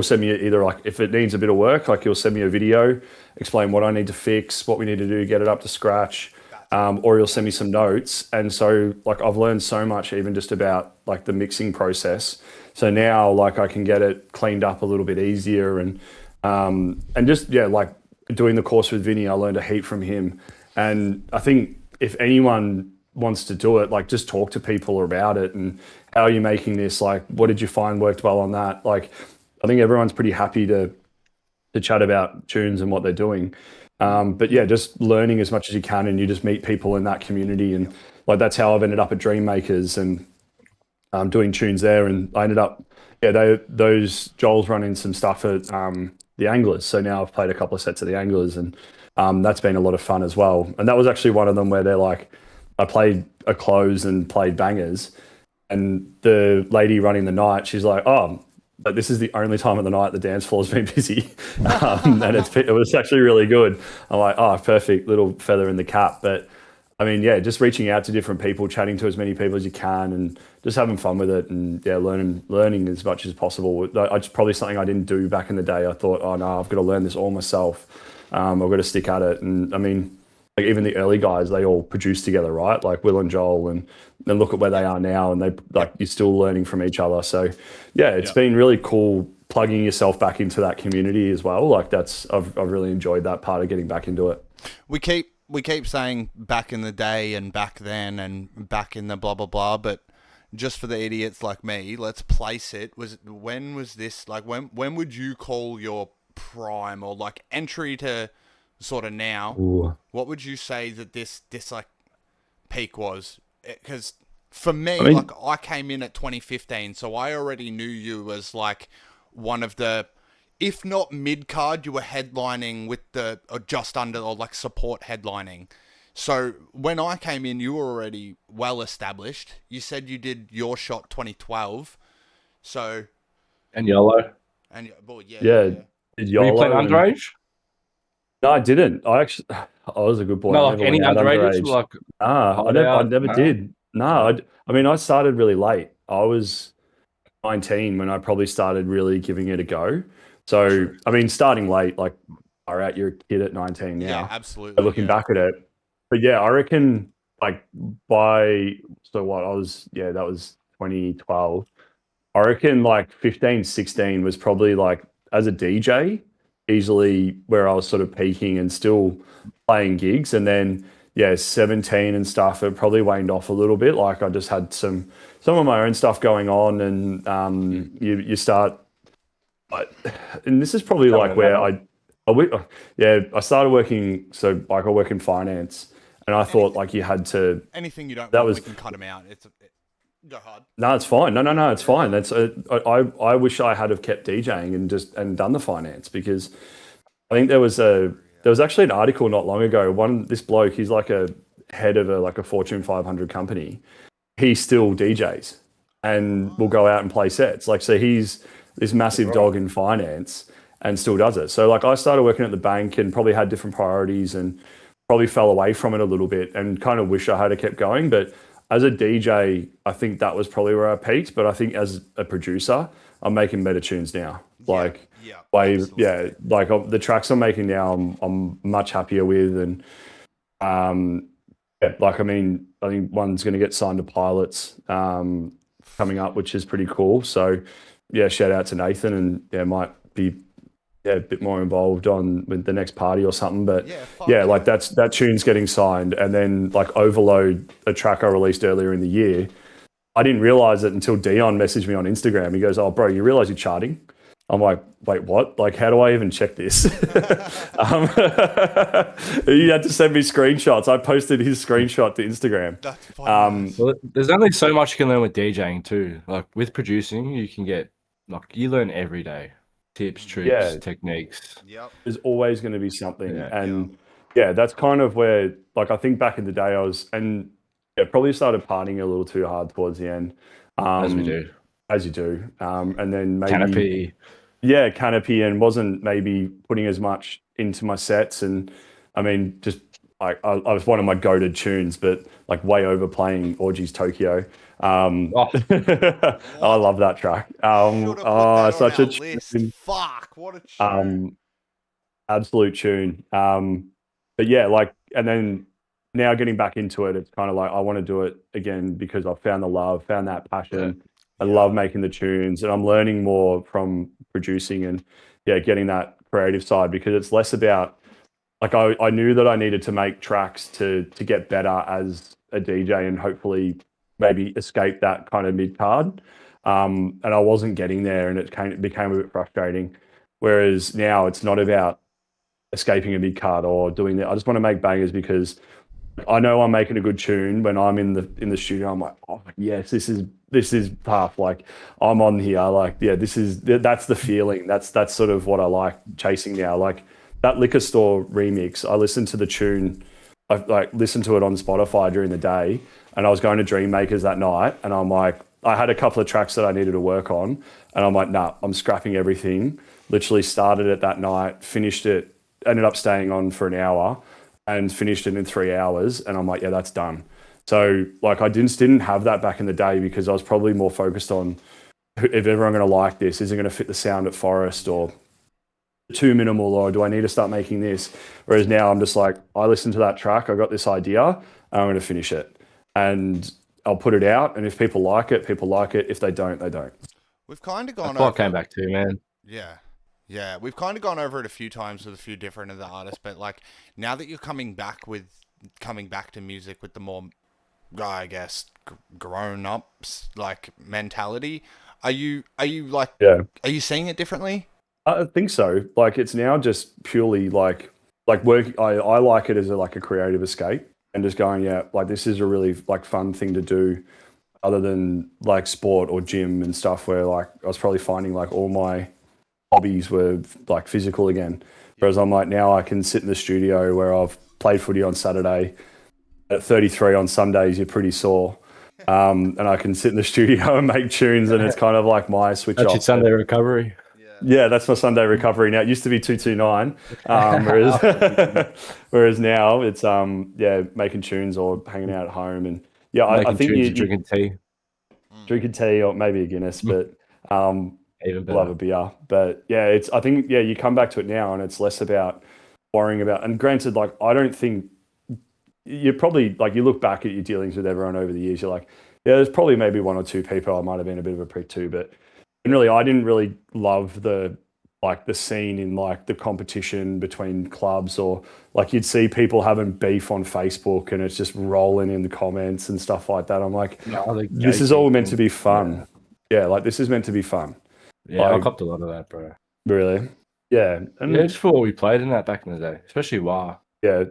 send me either like if it needs a bit of work, like he'll send me a video, explain what I need to fix, what we need to do, get it up to scratch, or he'll send me some notes. And so like I've learned so much even just about like the mixing process. So now like I can get it cleaned up a little bit easier and just like doing the course with Vinny, I learned a heap from him. And I think if anyone wants to do it, like just talk to people about it and how are you making this? Like, what did you find worked well on that? Like, I think everyone's pretty happy to chat about tunes and what they're doing. But yeah, just learning as much as you can, and you just meet people in that community. And like, that's how I've ended up at Dreammakers and doing tunes there. And I ended up, Joel's running some stuff at, the Anglers. So now I've played a couple of sets of the Anglers, and that's been a lot of fun as well. And that was actually one of them where they're like, I played a close and played bangers, and the lady running the night, she's like, "Oh, but this is the only time of the night the dance floor's been busy," and it was actually really good. I'm like, "Oh, perfect, little feather in the cap." But I mean, yeah, just reaching out to different people, chatting to as many people as you can, and just having fun with it, and learning as much as possible. It's probably something I didn't do back in the day. I thought, oh no, I've got to learn this all myself. I've got to stick at it. And I mean, like even the early guys, they all produce together, right? Like Will and Joel, and then look at where they are now, and they like you're still learning from each other. So yeah, it's been really cool plugging yourself back into that community as well. Like I've really enjoyed that part of getting back into it. We keep we keep saying back in the day and back then and back in the blah blah blah, but just for the idiots like me, let's place it. When was this? Like when would you call your prime or like entry to sort of now? Ooh. What would you say that this like peak was? Because for me, like I came in at 2015, so I already knew you as like one of the, if not mid card, you were headlining with the or just under or like support headlining. So when I came in, you were already well established. You said you did your shot 2012. So and YOLO. And well, yeah. Did YOLO. Were you playing underage? No, I didn't. I was a good boy. No, I like never any went out underage, underage. like I never did. No, I mean, I started really late. I was 19 when I probably started really giving it a go. So, I mean, starting late, like, all right, you're a kid at 19 now. Yeah, absolutely. Looking back at it. But yeah, I reckon, like, that was 2012. I reckon, like, 15, 16 was probably, like, as a DJ, easily where I was sort of peaking and still playing gigs. And then, 17 and stuff, it probably waned off a little bit. Like, I just had some of my own stuff going on, and you start, and this is probably like where I started working. So like I work in finance, and I thought like you had to anything you don't. That we can cut them out. Go hard. No, it's fine. No, it's fine. That's I wish I had have kept DJing and done the finance, because I think there was actually an article not long ago. This bloke, he's like a head of a Fortune 500 company. He still DJs and will go out and play sets. Like, so he's this massive dog in finance and still does it. So like I started working at the bank and probably had different priorities and probably fell away from it a little bit and kind of wish I had kept going. But as a DJ, I think that was probably where I peaked. But I think as a producer, I'm making better tunes now. The tracks I'm making now, I'm much happier with. And I think one's going to get signed to Pilots coming up, which is pretty cool. So yeah, shout out to Nathan, and might be a bit more involved with the next party or something. But like that tune's getting signed. And then like Overload, a track I released earlier in the year, I didn't realize it until Dion messaged me on Instagram. He goes, "Oh bro, you realize you're charting?" I'm like, "Wait, what? Like, how do I even check this?" He had to send me screenshots. I posted his screenshot to Instagram. That's fine. Well, there's only so much you can learn with DJing too. Like with producing, you can get you learn every day. Tips, tricks, techniques. Yep. There's always going to be something. That's kind of where, like, I think back in the day I was, and probably started partying a little too hard towards the end. As we do. As you do. And then maybe... Canopy. Yeah, Canopy, and wasn't maybe putting as much into my sets. And, I mean, just, I was one of my goated tunes, but, like, way overplaying Orgy's Tokyo. I love that track. Such a tune. Fuck, what a tune. Absolute tune. But yeah, like, and then now getting back into it, it's kind of like I want to do it again because I've found the love, found that passion. I love making the tunes, and I'm learning more from producing and getting that creative side, because it's less about, like, I knew that I needed to make tracks to get better as a DJ and hopefully maybe escape that kind of mid card. And I wasn't getting there, and it became a bit frustrating. Whereas now it's not about escaping a mid card or doing that. I just want to make bangers because I know I'm making a good tune. When I'm in the studio, I'm like, oh yes, this is tough. Like, I'm on here. Like, that's the feeling. That's sort of what I like chasing now. Like that Liquor Store remix, I listened to the tune. I listened to it on Spotify during the day, and I was going to Dream Makers that night, and I'm like, I had a couple of tracks that I needed to work on, and I'm like, nah, I'm scrapping everything. Literally started it that night, finished it, ended up staying on for an hour, and finished it in 3 hours. And I'm like, yeah, that's done. So like, I didn't have that back in the day, because I was probably more focused on if ever I'm going to like this, is it going to fit the sound at Forest, or too minimal, or do I need to start making this? Whereas now I'm just like, I listened to that track, I got this idea, and I'm going to finish it. And I'll put it out, and if people like it, people like it. If they don't, they don't. We've kind of gone That's what I came back to, man. Yeah. Yeah, we've kind of gone over it a few times with a few different of the artists, but like now that you're coming back to music with the more, I guess, grown ups like mentality, are you like, are you seeing it differently? I think so. Like it's now just purely like work. I like it as like a creative escape and just going, yeah, like this is a really like fun thing to do other than like sport or gym and stuff where like I was probably finding like all my hobbies were like physical again. Whereas I'm like, now I can sit in the studio where I've played footy on Saturday. At 33 on Sundays, you're pretty sore. And I can sit in the studio and make tunes, and it's kind of like my switch off. That's your Sunday recovery. Yeah, that's my Sunday recovery now. It used to be 229, whereas now it's making tunes or hanging out at home, and I think you drinking tea or maybe a Guinness, but even better. We'll have a beer. But yeah, I think you come back to it now, and it's less about worrying about. And granted, like I don't think you're probably like you look back at your dealings with everyone over the years, you're like, yeah, there's probably maybe one or two people I might have been a bit of a prick to, but generally I didn't really love the scene in like the competition between clubs, or like you'd see people having beef on Facebook and it's just rolling in the comments and stuff like that. I'm like, this is all meant to be fun. Yeah, like this is meant to be fun. Yeah, like, I copped a lot of that, bro. Really? Yeah. And just for what we played in that back in the day, especially WA. Yeah.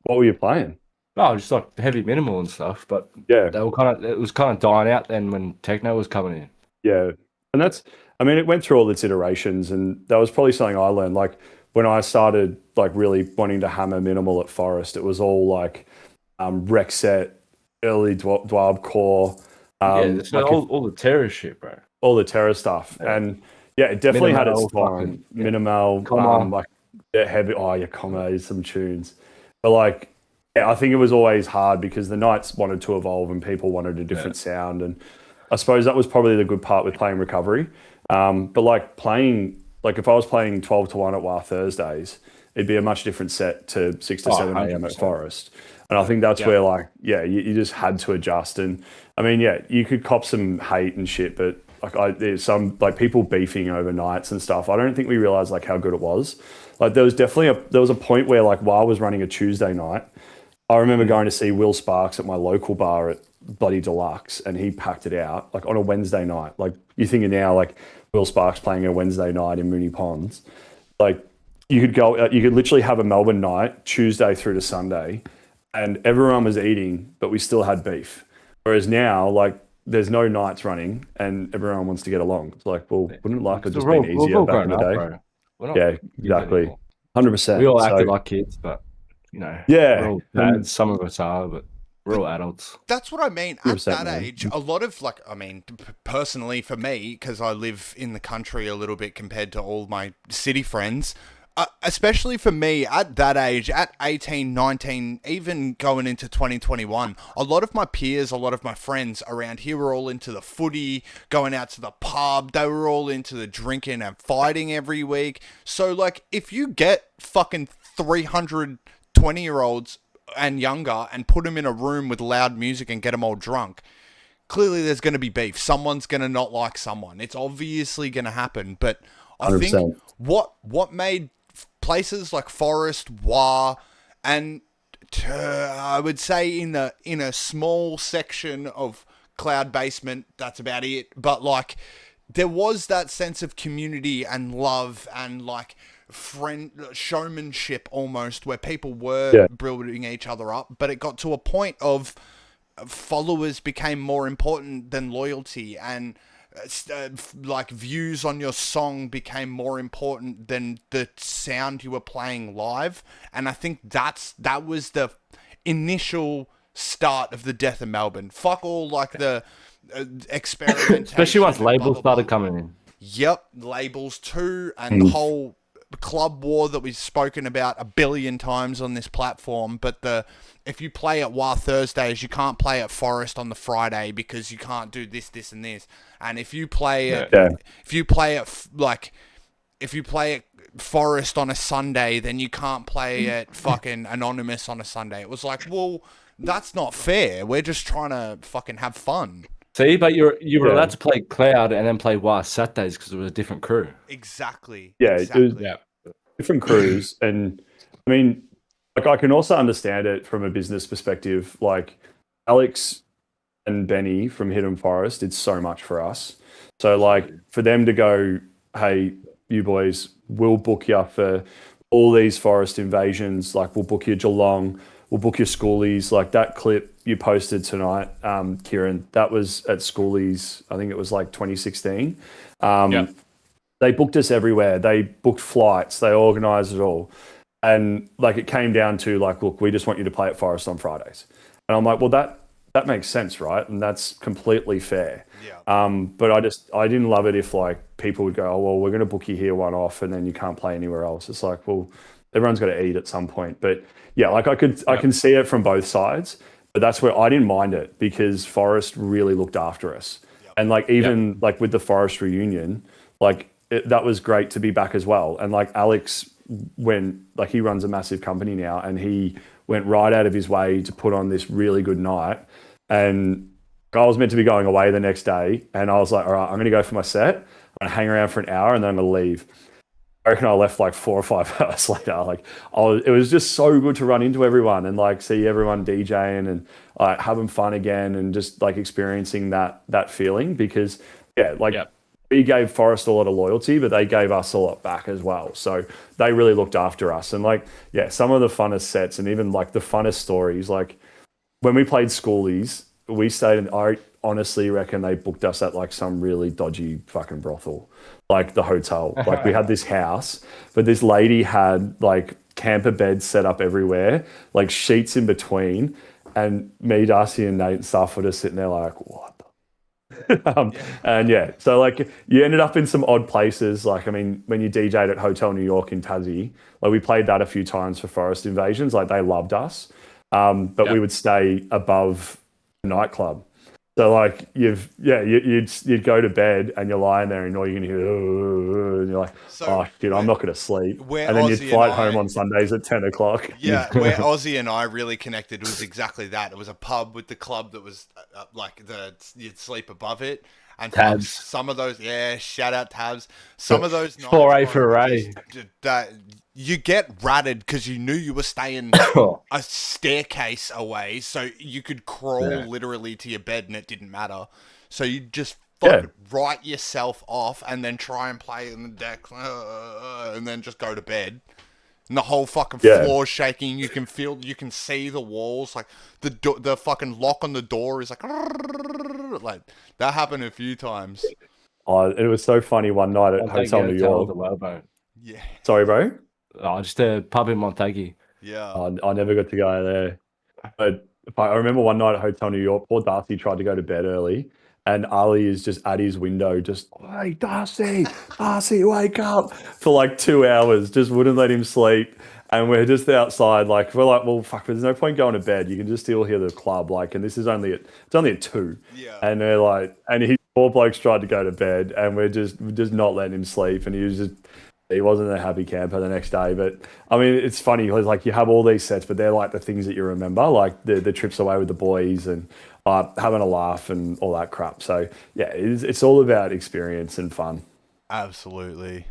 What were you playing? Oh, just like heavy minimal and stuff, but yeah, it was kind of dying out then when techno was coming in. Yeah. And it went through all its iterations, and that was probably something I learned. Like when I started like really wanting to hammer minimal at Forest, it was all like rec set, early dwab core. All the terror shit, bro. All the terror stuff. Yeah. And yeah, it definitely had its time. Minimal, like heavy. Oh yeah, comma, some tunes. But like, yeah, I think it was always hard because the nights wanted to evolve and people wanted a different sound. And I suppose that was probably the good part with playing recovery. But like playing, like if I was playing 12 to 1 at WA Thursdays, it'd be a much different set to 6 to 7 a.m. at Forest. And I think that's where like, you just had to adjust. And I mean, you could cop some hate and shit, but like there's some like people beefing over nights and stuff. I don't think we realized like how good it was. Like there was definitely a point where like while I was running a Tuesday night, I remember going to see Will Sparks at my local bar at Bloody Deluxe, and he packed it out like on a Wednesday night. Like you're thinking now, like Will Sparks playing a Wednesday night in Moonee Ponds, like you could literally have a Melbourne night Tuesday through to Sunday, and everyone was eating, but we still had beef. Whereas now, like there's no nights running, and everyone wants to get along. It's like, well, wouldn't life have just been easier back in the day? Yeah, exactly, 100%. We all acted like kids, but. You know, we're all dads, some of us are, but we're all adults. That's what I mean. At that age, a lot of like, I mean, personally for me, because I live in the country a little bit compared to all my city friends, especially for me at that age, at 18, 19, even going into 2021, a lot of my peers, a lot of my friends around here were all into the footy, going out to the pub. They were all into the drinking and fighting every week. So like, if you get fucking 300 20-year-olds and younger and put them in a room with loud music and get them all drunk, clearly there's going to be beef. Someone's going to not like someone. It's obviously going to happen. But I 100%. Think what made places like Forest, WA, and I would say in a small section of Cloud Basement, that's about it. But like there was that sense of community and love and like showmanship almost, where people were building each other up, but it got to a point of followers became more important than loyalty, and like views on your song became more important than the sound you were playing live. And I think that was the initial start of the death of Melbourne. Fuck all like the experimentation, especially once labels started coming in. Yep, labels too, and the whole club war that we've spoken about 1 billion times on this platform. But if you play at WA Thursdays, you can't play at Forest on the Friday because you can't do this, this, and this. And if you play at Forest on a Sunday, then you can't play at fucking Anonymous on a Sunday. It was like, well, that's not fair. We're just trying to fucking have fun. See, but you were allowed to play Cloud and then play WAS Saturdays because it was a different crew. Exactly. Yeah, exactly. Different crews. And I mean, like I can also understand it from a business perspective. Like Alex and Benny from Hidden Forest did so much for us. So like for them to go, hey, you boys, we'll book you for all these forest invasions. Like we'll book you Geelong, we'll book your schoolies. Like that clip you posted tonight, Kieran, that was at schoolies. I think it was like 2016. They booked us everywhere. They booked flights. They organised it all. And like it came down to like, look, we just want you to play at Forest on Fridays. And I'm like, well, that makes sense, right? And that's completely fair. Yeah. But I didn't love it if like people would go, oh, well, we're going to book you here one off and then you can't play anywhere else. It's like, well, everyone's got to eat at some point. But yeah, like I can see it from both sides, but that's where I didn't mind it because Forest really looked after us. Yep. And like even like with the Forest reunion, like that was great to be back as well. And like Alex, when like he runs a massive company now and he went right out of his way to put on this really good night. And I was meant to be going away the next day. And I was like, all right, I'm going to go for my set. I'm going to hang around for an hour and then I'm going to leave. I reckon I left like 4 or 5 hours later. Like it was just so good to run into everyone and like see everyone DJing and like having fun again and just like experiencing that feeling because we gave Forest a lot of loyalty, but they gave us a lot back as well. So they really looked after us. And like, some of the funnest sets and even like the funnest stories, like when we played schoolies, we stayed in, I honestly reckon they booked us at like some really dodgy fucking brothel, like the hotel. Like we had this house, but this lady had like camper beds set up everywhere, like sheets in between. And me, Darcy and Nate and stuff were just sitting there like, what? And so like you ended up in some odd places. Like, I mean, when you DJ'd at Hotel New York in Tassie, like we played that a few times for Forest Invasions, like they loved us. But we would stay above a nightclub. So like you'd go to bed and you're lying there and all you're gonna hear and you're like, oh shit, I'm not gonna sleep. And then you'd flight home on Sundays at 10 o'clock. Yeah, where Ozzy and I really connected was exactly that. It was a pub with the club that was you'd sleep above it. And Tabs. Some of those, shout out Tabs. Some of those nights, 4A for Ray. You get ratted because you knew you were staying a staircase away, so you could crawl literally to your bed and it didn't matter. So you just write yourself off and then try and play in the deck and then just go to bed. And the whole fucking floor's shaking. You can see the walls. Like the fucking lock on the door is like that happened a few times. Oh, it was so funny one night at Hotel New York. Yeah. Sorry, bro. Oh, just a pub in Montague. Yeah. I never got to go there. But I remember one night at Hotel New York, poor Darcy tried to go to bed early. And Ali is just at his window, just, hey, Darcy, wake up, for like 2 hours, just wouldn't let him sleep. And we're just outside, like, we're like, well, fuck, there's no point going to bed. You can just still hear the club, like, and this is only at 2. Yeah. And they're like, and he, poor blokes tried to go to bed, and we're just not letting him sleep. And he wasn't a happy camper the next day. But I mean, it's funny, like, you have all these sets, but they're like the things that you remember, like the trips away with the boys and having a laugh and all that crap. So yeah, it's all about experience and fun. Absolutely.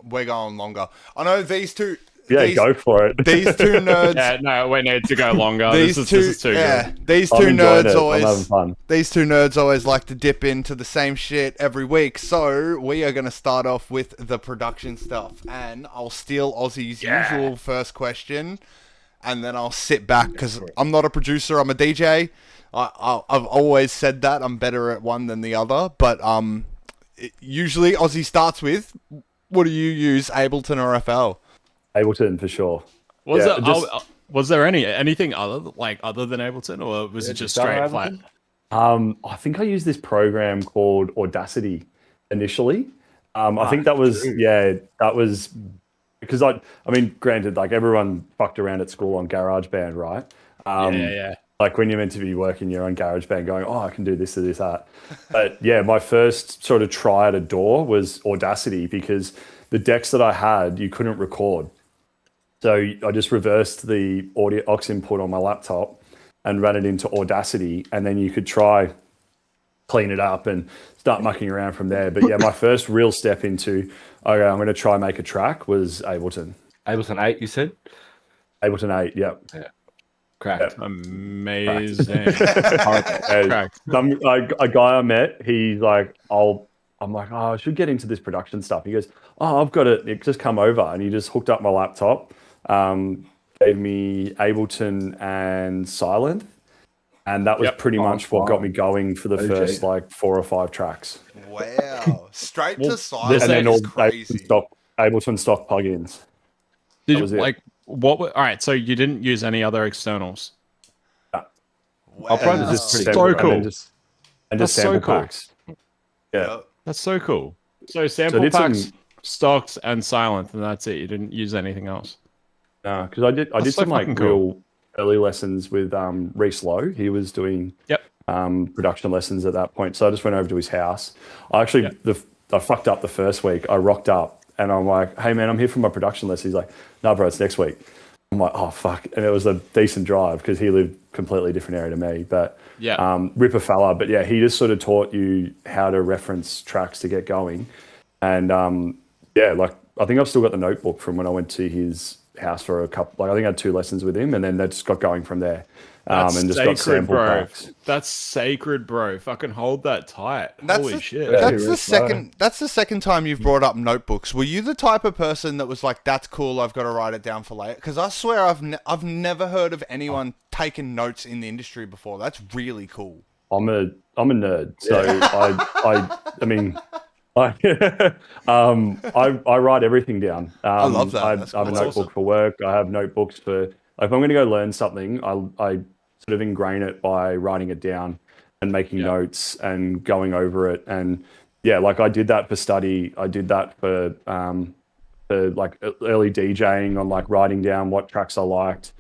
We're going longer. I know these two. Yeah, go for it. These two nerds. Yeah, no, we need to go longer. This is too good. These two nerds always like to dip into the same shit every week. So we are going to start off with the production stuff, and I'll steal Ozzy's usual first question, and then I'll sit back because I'm not a producer. I'm a DJ. I've always said that I'm better at one than the other, but usually Ozzy starts with, what do you use, Ableton or FL? Ableton for sure. Was there anything other than Ableton, or was it just straight flat? I think I used this program called Audacity initially. I think that was because I mean, granted, like everyone fucked around at school on GarageBand, right? Like when you're meant to be working your own GarageBand, going, oh, I can do this or this, that. But yeah, my first sort of try at a DAW was Audacity because the decks that I had, you couldn't record. So I just reversed the audio aux input on my laptop, and ran it into Audacity, and then you could try clean it up and start mucking around from there. But yeah, my first real step into, okay, I'm going to try make a track was Ableton. Ableton 8, you said? Ableton 8, yeah. Cracked. Yep. Amazing. Cracked. A guy I met, he's like, I'm like, I should get into this production stuff. He goes, I've got it. Just come over. And he just hooked up my laptop, gave me Ableton and Silent. And that was pretty much what got me going for the first like 4 or 5 tracks. Wow. Straight to Silent. And then all crazy. Ableton stock plugins. Did you like what? All right, so you didn't use any other externals. No. Wow. That's so cool. And just sample packs. Yeah. That's so cool. So sample packs, stocks, and Silent, and that's it. You didn't use anything else. No, because I did some like real early lessons with Reese Lowe. He was doing production lessons at that point. So I just went over to his house. I fucked up the first week. I rocked up and I'm like, hey man, I'm here for my production lesson. He's like, no bro, it's next week. I'm like, oh fuck. And it was a decent drive because he lived completely different area to me. But ripper fella. But yeah, he just sort of taught you how to reference tracks to get going. And like I think I've still got the notebook from when I went to his house for a couple, like I think I had 2 lessons with him, and then they just got going from there. That's and just sacred, got sample packs. That's sacred, bro. Fucking hold that tight. Holy shit. That's the second time you've brought up notebooks. Were you the type of person that was like, that's cool, I've got to write it down for later? Because I swear I've never heard of anyone taking notes in the industry before. That's really cool. I'm a nerd. So I mean I write everything down. I love that. I have a notebook for work. I have notebooks for, if I'm going to go learn something, I sort of ingrain it by writing it down and making notes and going over it. And yeah, like I did that for study. I did that for like early DJing on like writing down what tracks I liked,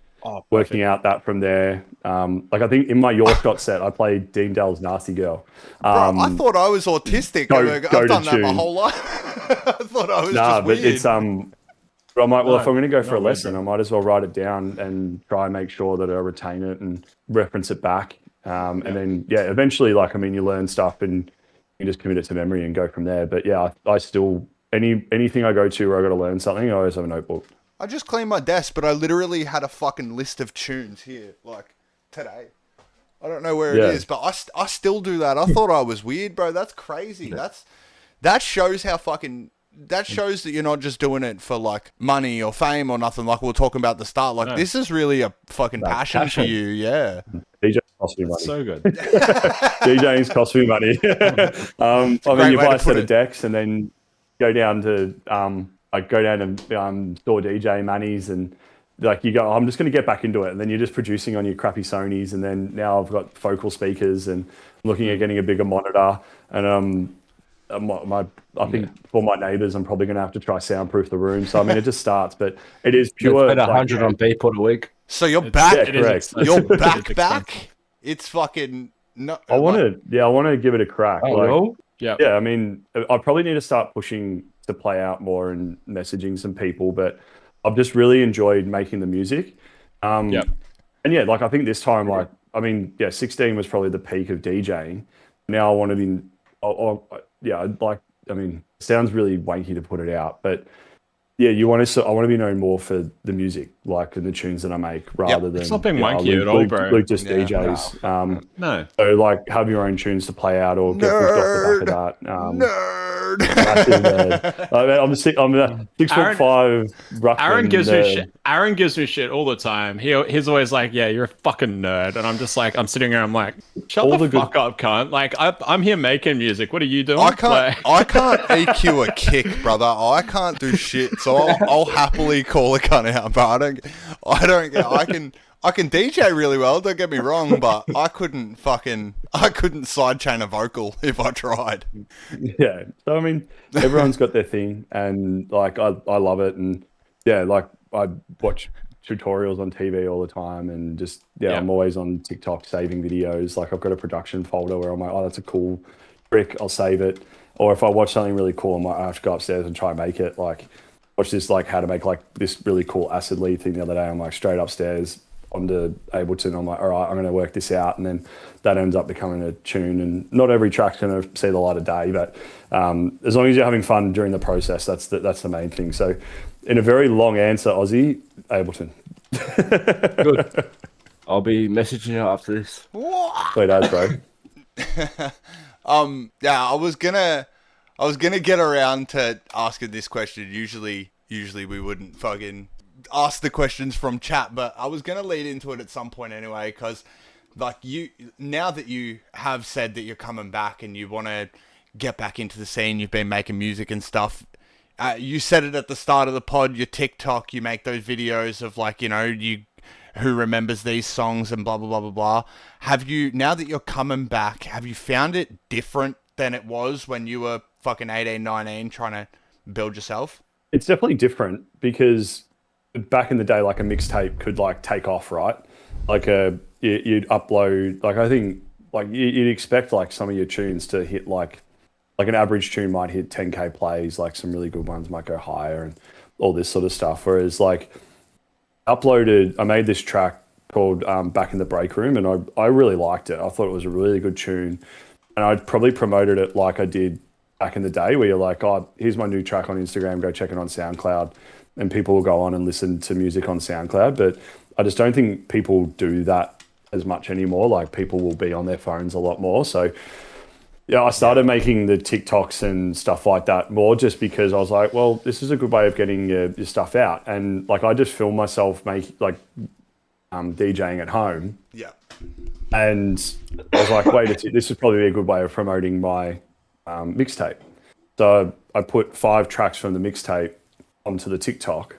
working out that from there. Like I think in my Yorkshot set, I played Dean Dell's Nasty Girl. Bro, I thought I was autistic. I've done that my whole life. I thought I was just weird. But it's I'm like, well, if I'm going to go for a lesson, I might as well write it down and try and make sure that I retain it and reference it back. And then, eventually, like, I mean, you learn stuff and you just commit it to memory and go from there. But yeah, I still, anything I go to where I got to learn something, I always have a notebook. I just cleaned my desk, but I literally had a fucking list of tunes here, like, today. I don't know where it is, but I still do that. I thought I was weird, bro. That's crazy. That shows how fucking... That shows that you're not just doing it for like money or fame or nothing like we were talking about at the start. Like this is really a fucking passion for you, yeah. DJ cost me money. So good. DJing's cost me money. I mean, you buy a set of decks and then go down to store DJ Manny's and like you go, I'm just going to get back into it, and then you're just producing on your crappy Sonys, and then now I've got focal speakers and I'm looking at getting a bigger monitor and I think for my neighbours, I'm probably going to have to try soundproof the room. So I mean, it just starts, but it is pure. Spend 100 on Beatport a week. So you're back. Yeah, correct. You're back. It's fucking. No, I want to give it a crack. Yeah. I mean, I probably need to start pushing to play out more and messaging some people, but I've just really enjoyed making the music. And yeah, like I think this time, like I mean, 16 was probably the peak of DJing. Now I want to be. I mean, it sounds really wanky to put it out, but yeah, I want to be known more for the music, like the tunes that I make, rather than it's not being wanky at all, bro. Luke just DJs. No. So like, have your own tunes to play out or get booked off the back of that. Nerd. I'm 6'5" ruckman. Aaron gives me shit. Aaron gives me shit all the time. He's always like, "Yeah, you're a fucking nerd," and I'm just like, I'm sitting here, I'm like, "Shut the fuck up, cunt!" Like, I'm here making music. What are you doing? I can't EQ a kick, brother. I can't do shit. So I'll happily call a cunt out, but I can DJ really well, don't get me wrong, but I couldn't sidechain a vocal if I tried. Yeah. So I mean, everyone's got their thing, and like I love it, and yeah, like I watch tutorials on TV all the time, and just I'm always on TikTok saving videos. Like I've got a production folder where I'm like, oh, that's a cool trick, I'll save it. Or if I watch something really cool, I might have to go upstairs and try and make it. Like watch this, like how to make like this really cool acid lead thing the other day. I'm like straight upstairs onto Ableton. I'm like, all right, I'm going to work this out, and then that ends up becoming a tune. And not every track's going to see the light of day, but as long as you're having fun during the process, that's the main thing. So, in a very long answer, Aussie, Ableton. Good. I'll be messaging you after this. Sweet as, bro. Yeah, I was gonna get around to asking this question. Usually we wouldn't fucking ask the questions from chat, but I was gonna lead into it at some point anyway, because like now that you have said that you're coming back and you want to get back into the scene, you've been making music and stuff. You said it at the start of the pod, your TikTok, you make those videos of like, who remembers these songs and blah, blah, blah, blah, blah. Have you, now that you're coming back, have you found it different than it was when you were fucking 18, 19 trying to build yourself? It's definitely different because back in the day, like a mixtape could like take off, right? Like you'd upload, like I think like you'd expect like some of your tunes to hit like an average tune might hit 10K plays, like some really good ones might go higher and all this sort of stuff. Whereas like I made this track called Back in the Break Room, and I really liked it. I thought it was a really good tune, and I'd probably promoted it like I did back in the day, where you're like, oh, here's my new track on Instagram, go check it on SoundCloud, and people will go on and listen to music on SoundCloud. But I just don't think people do that as much anymore. Like people will be on their phones a lot more. So yeah, I started making the TikToks and stuff like that more just because I was like, well, this is a good way of getting your stuff out. And like, I just filmed myself DJing at home. Yeah. And I was like, wait, this would probably be a good way of promoting my mixtape. So I put 5 tracks from the mixtape onto the TikTok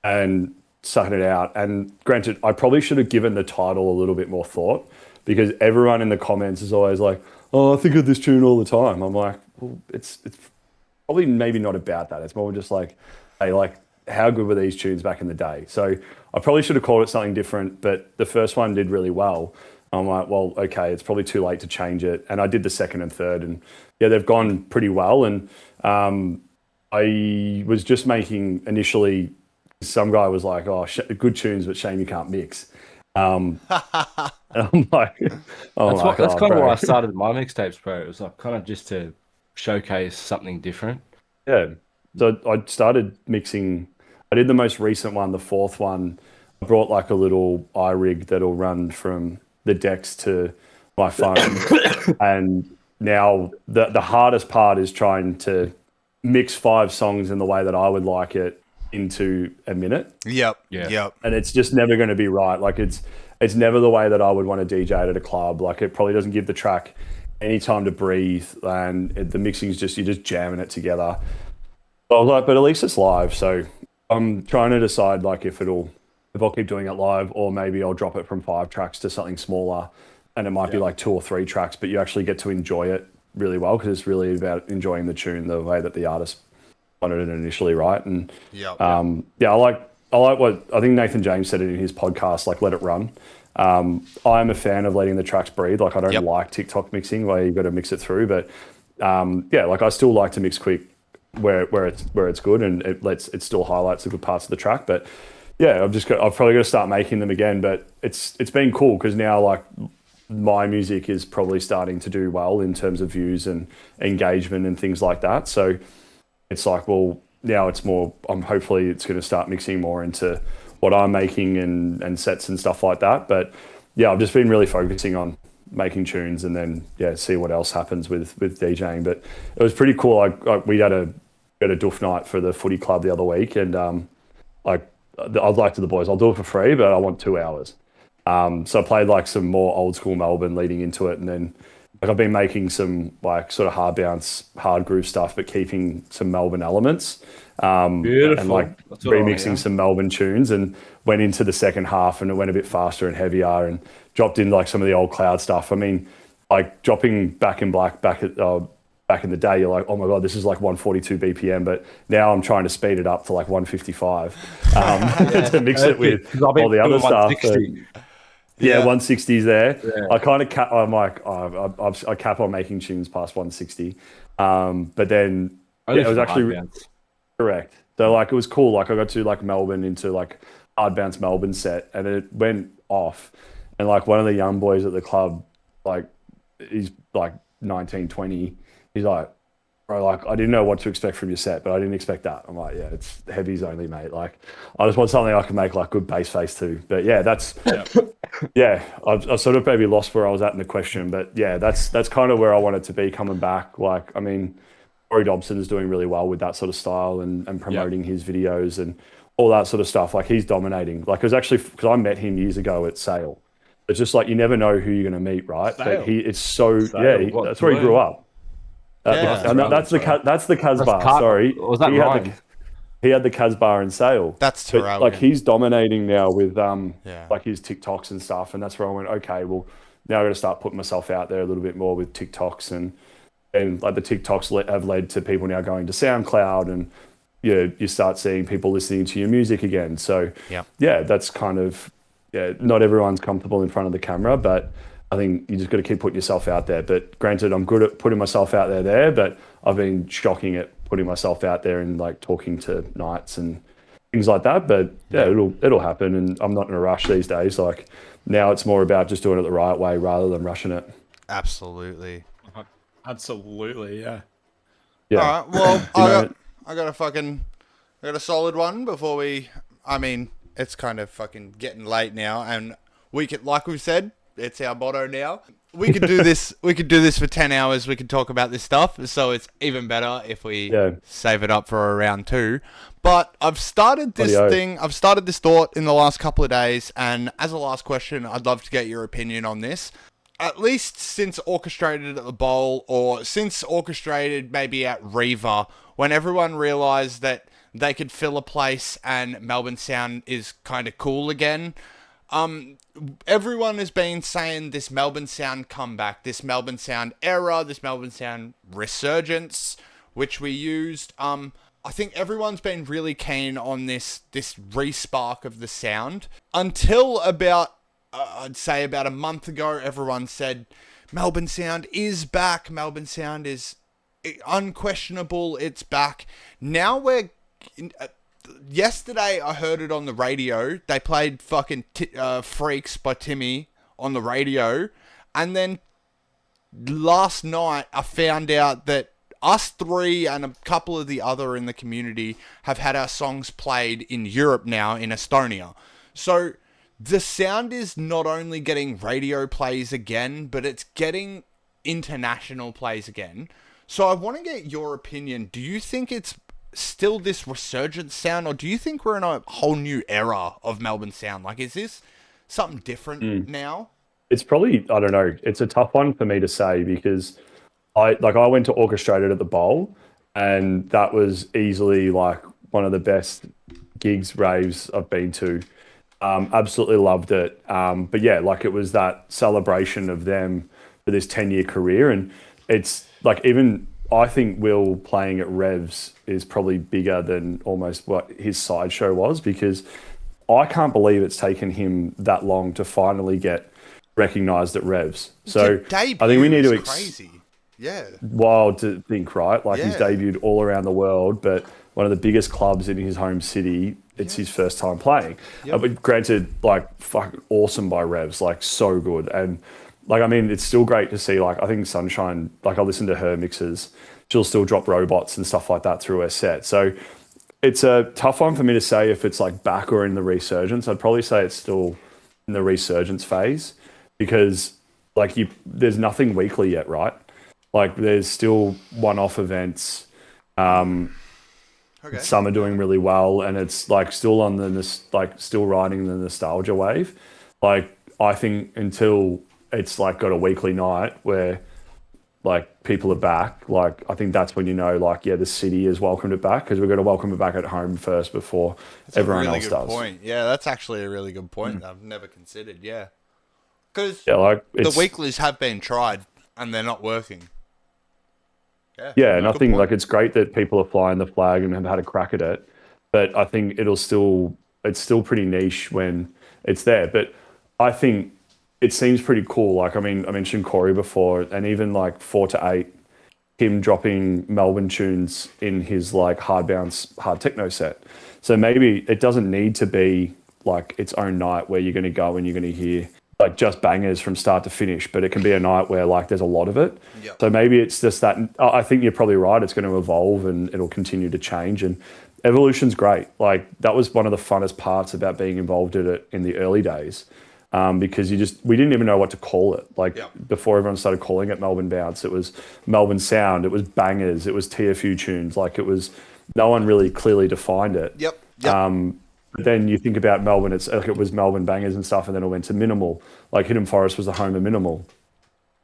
and sucked it out. And granted, I probably should have given the title a little bit more thought, because everyone in the comments is always like, oh, I think of this tune all the time. I'm like, well, it's probably maybe not about that. It's more just like, hey, like, how good were these tunes back in the day? So I probably should have called it something different, but the first one did really well. I'm like, well, okay, it's probably too late to change it. And I did the second and third, and yeah, they've gone pretty well. And I was just making initially, some guy was like, oh, good tunes, but shame you can't mix. And I'm like, that's kind of why I started my mixtapes, bro. It was like kind of just to showcase something different. Yeah. So I started mixing. I did the most recent one, the 4th one. I brought like a little iRig that'll run from the decks to my phone. And now the hardest part is trying to mix 5 songs in the way that I would like it into a minute. Yep. And it's just never going to be right. Like it's never the way that I would want to DJ it at a club. Like it probably doesn't give the track any time to breathe, and the mixing's just, you're just jamming it together. So I was like, but at least it's live. So I'm trying to decide like if I'll keep doing it live, or maybe I'll drop it from 5 tracks to something smaller, and it might be like 2 or 3 tracks, but you actually get to enjoy it really well, because it's really about enjoying the tune the way that the artist wanted it initially, right? And I like what I think Nathan James said it in his podcast, like, let it run. I'm a fan of letting the tracks breathe. Like I don't like TikTok mixing where you've got to mix it through, but like I still like to mix quick where it's good, and it still highlights the good parts of the track. But yeah, I've probably got to start making them again. But it's been cool because now like my music is probably starting to do well in terms of views and engagement and things like that. So it's like, well, now it's more, hopefully it's going to start mixing more into what I'm making and sets and stuff like that. But yeah, I've just been really focusing on making tunes and then see what else happens with DJing. But it was pretty cool. We had a doof night for the footy club the other week, and I'd like to the boys, I'll do it for free, but I want 2 hours. So I played like some more old school Melbourne leading into it, and then like I've been making some like sort of hard bounce, hard groove stuff, but keeping some Melbourne elements. Beautiful. And like remixing some Melbourne tunes, and went into the second half and it went a bit faster and heavier, and dropped in like some of the old cloud stuff. I mean, like dropping Back in Black back in the day, you're like, oh my God, this is like 142 BPM, but now I'm trying to speed it up to like 155 to mix it with all the other stuff. 160's there. Yeah. I kind of I'm like, I cap on making tunes past 160. But then it was actually correct. So like it was cool. Like I got to like Melbourne into like hard bounce Melbourne set, and it went off. And like one of the young boys at the club, like he's like 19, 20. He's like, bro, like I didn't know what to expect from your set, but I didn't expect that. I'm like, yeah, it's heavies only, mate. Like I just want something I can make like good bass face to. But yeah, that's I've sort of maybe lost where I was at in the question, but yeah, that's kind of where I wanted to be coming back. Like, I mean, Corey Dobson's doing really well with that sort of style and promoting his videos and all that sort of stuff. Like he's dominating. Like it was actually because I met him years ago at Sale. It's just like you never know who you're going to meet, right? Sale. But that's where he grew up. That's the Casbah. Sorry, Was that right? He had the Casbah in Sale. That's Terrell. Like he's dominating now with like his TikToks and stuff, and that's where I went. Okay, well now I'm going to start putting myself out there a little bit more with TikToks, and like the TikToks have led to people now going to SoundCloud, and you start seeing people listening to your music again. So that's kind of not everyone's comfortable in front of the camera, but I think you just got to keep putting yourself out there. But granted, I'm good at putting myself out there, but I've been shocking at putting myself out there and like talking to nights and things like that. But it'll happen, and I'm not in a rush these days. Like now, it's more about just doing it the right way rather than rushing it. Absolutely. Absolutely, yeah. Yeah. All right. Well, I got a solid one before we. I mean, it's kind of fucking getting late now, and we could, like we've said, it's our motto now. We could do this. We could do this for 10 hours. We could talk about this stuff. So it's even better if we save it up for a round 2. But I've started this thing. I've started this thought in the last couple of days, and as a last question, I'd love to get your opinion on this. At least since orchestrated at the Bowl, or since orchestrated maybe at Riva, when everyone realised that they could fill a place and Melbourne Sound is kind of cool again. Everyone has been saying this Melbourne Sound comeback, this Melbourne Sound era, this Melbourne Sound resurgence, which we used. I think everyone's been really keen on this re-spark of the sound until about, I'd say about a month ago, everyone said Melbourne Sound is back. Melbourne Sound is unquestionable. It's back. Now yesterday I heard it on the radio. They played fucking Freaks by Timmy on the radio. And then last night I found out that us three and a couple of the other in the community have had our songs played in Europe now, in Estonia. So the sound is not only getting radio plays again, but it's getting international plays again. So I want to get your opinion. Do you think it's still this resurgent sound, or do you think we're in a whole new era of Melbourne Sound? Like, is this something different now? It's probably, I don't know. It's a tough one for me to say because I went to Orchestrated at the Bowl, and that was easily like one of the best gigs, raves I've been to. Absolutely loved it. But yeah, like it was that celebration of them for this 10-year career. And it's like, even I think Will playing at Revs is probably bigger than almost what his sideshow was, because I can't believe it's taken him that long to finally get recognised at Revs. So I think we need to crazy. Yeah. Wild to think, right? Like he's debuted all around the world, but one of the biggest clubs in his home city, it's his first time playing. But granted, like fucking awesome by Revs, like so good. And like, I mean, it's still great to see, like, I think Sunshine, like I listen to her mixes, she'll still drop robots and stuff like that through her set. So it's a tough one for me to say if it's like back or in the resurgence. I'd probably say it's still in the resurgence phase, because like there's nothing weekly yet, right? Like there's still one-off events. Some are doing really well, and it's like still on still riding the nostalgia wave. Like I think until it's like got a weekly night where like people are back, like I think that's when the city has welcomed it back, because we're going to welcome it back at home first before everyone else does. That's a really good point. Yeah, that's actually a really good point that I've never considered. Yeah, because the weeklies have been tried and they're not working. Yeah, and I think like it's great that people are flying the flag and have had a crack at it, but I think it's still pretty niche when it's there. But I think it seems pretty cool. Like, I mean, I mentioned Corey before, and even like 4 to 8, him dropping Melbourne tunes in his like hard bounce, hard techno set. So maybe it doesn't need to be like its own night where you're going to go and you're going to hear like just bangers from start to finish, but it can be a night where like there's a lot of it. Yep. So maybe it's just that. I think you're probably right. It's going to evolve and it'll continue to change. And evolution's great. Like that was one of the funnest parts about being involved in it in the early days, because we didn't even know what to call it. Like before everyone started calling it Melbourne Bounce, it was Melbourne Sound, it was bangers, it was TFU tunes. Like it was, no one really clearly defined it. Yep. But then you think about Melbourne, it's like it was Melbourne bangers and stuff, and then it went to minimal. Like Hidden Forest was the home of minimal.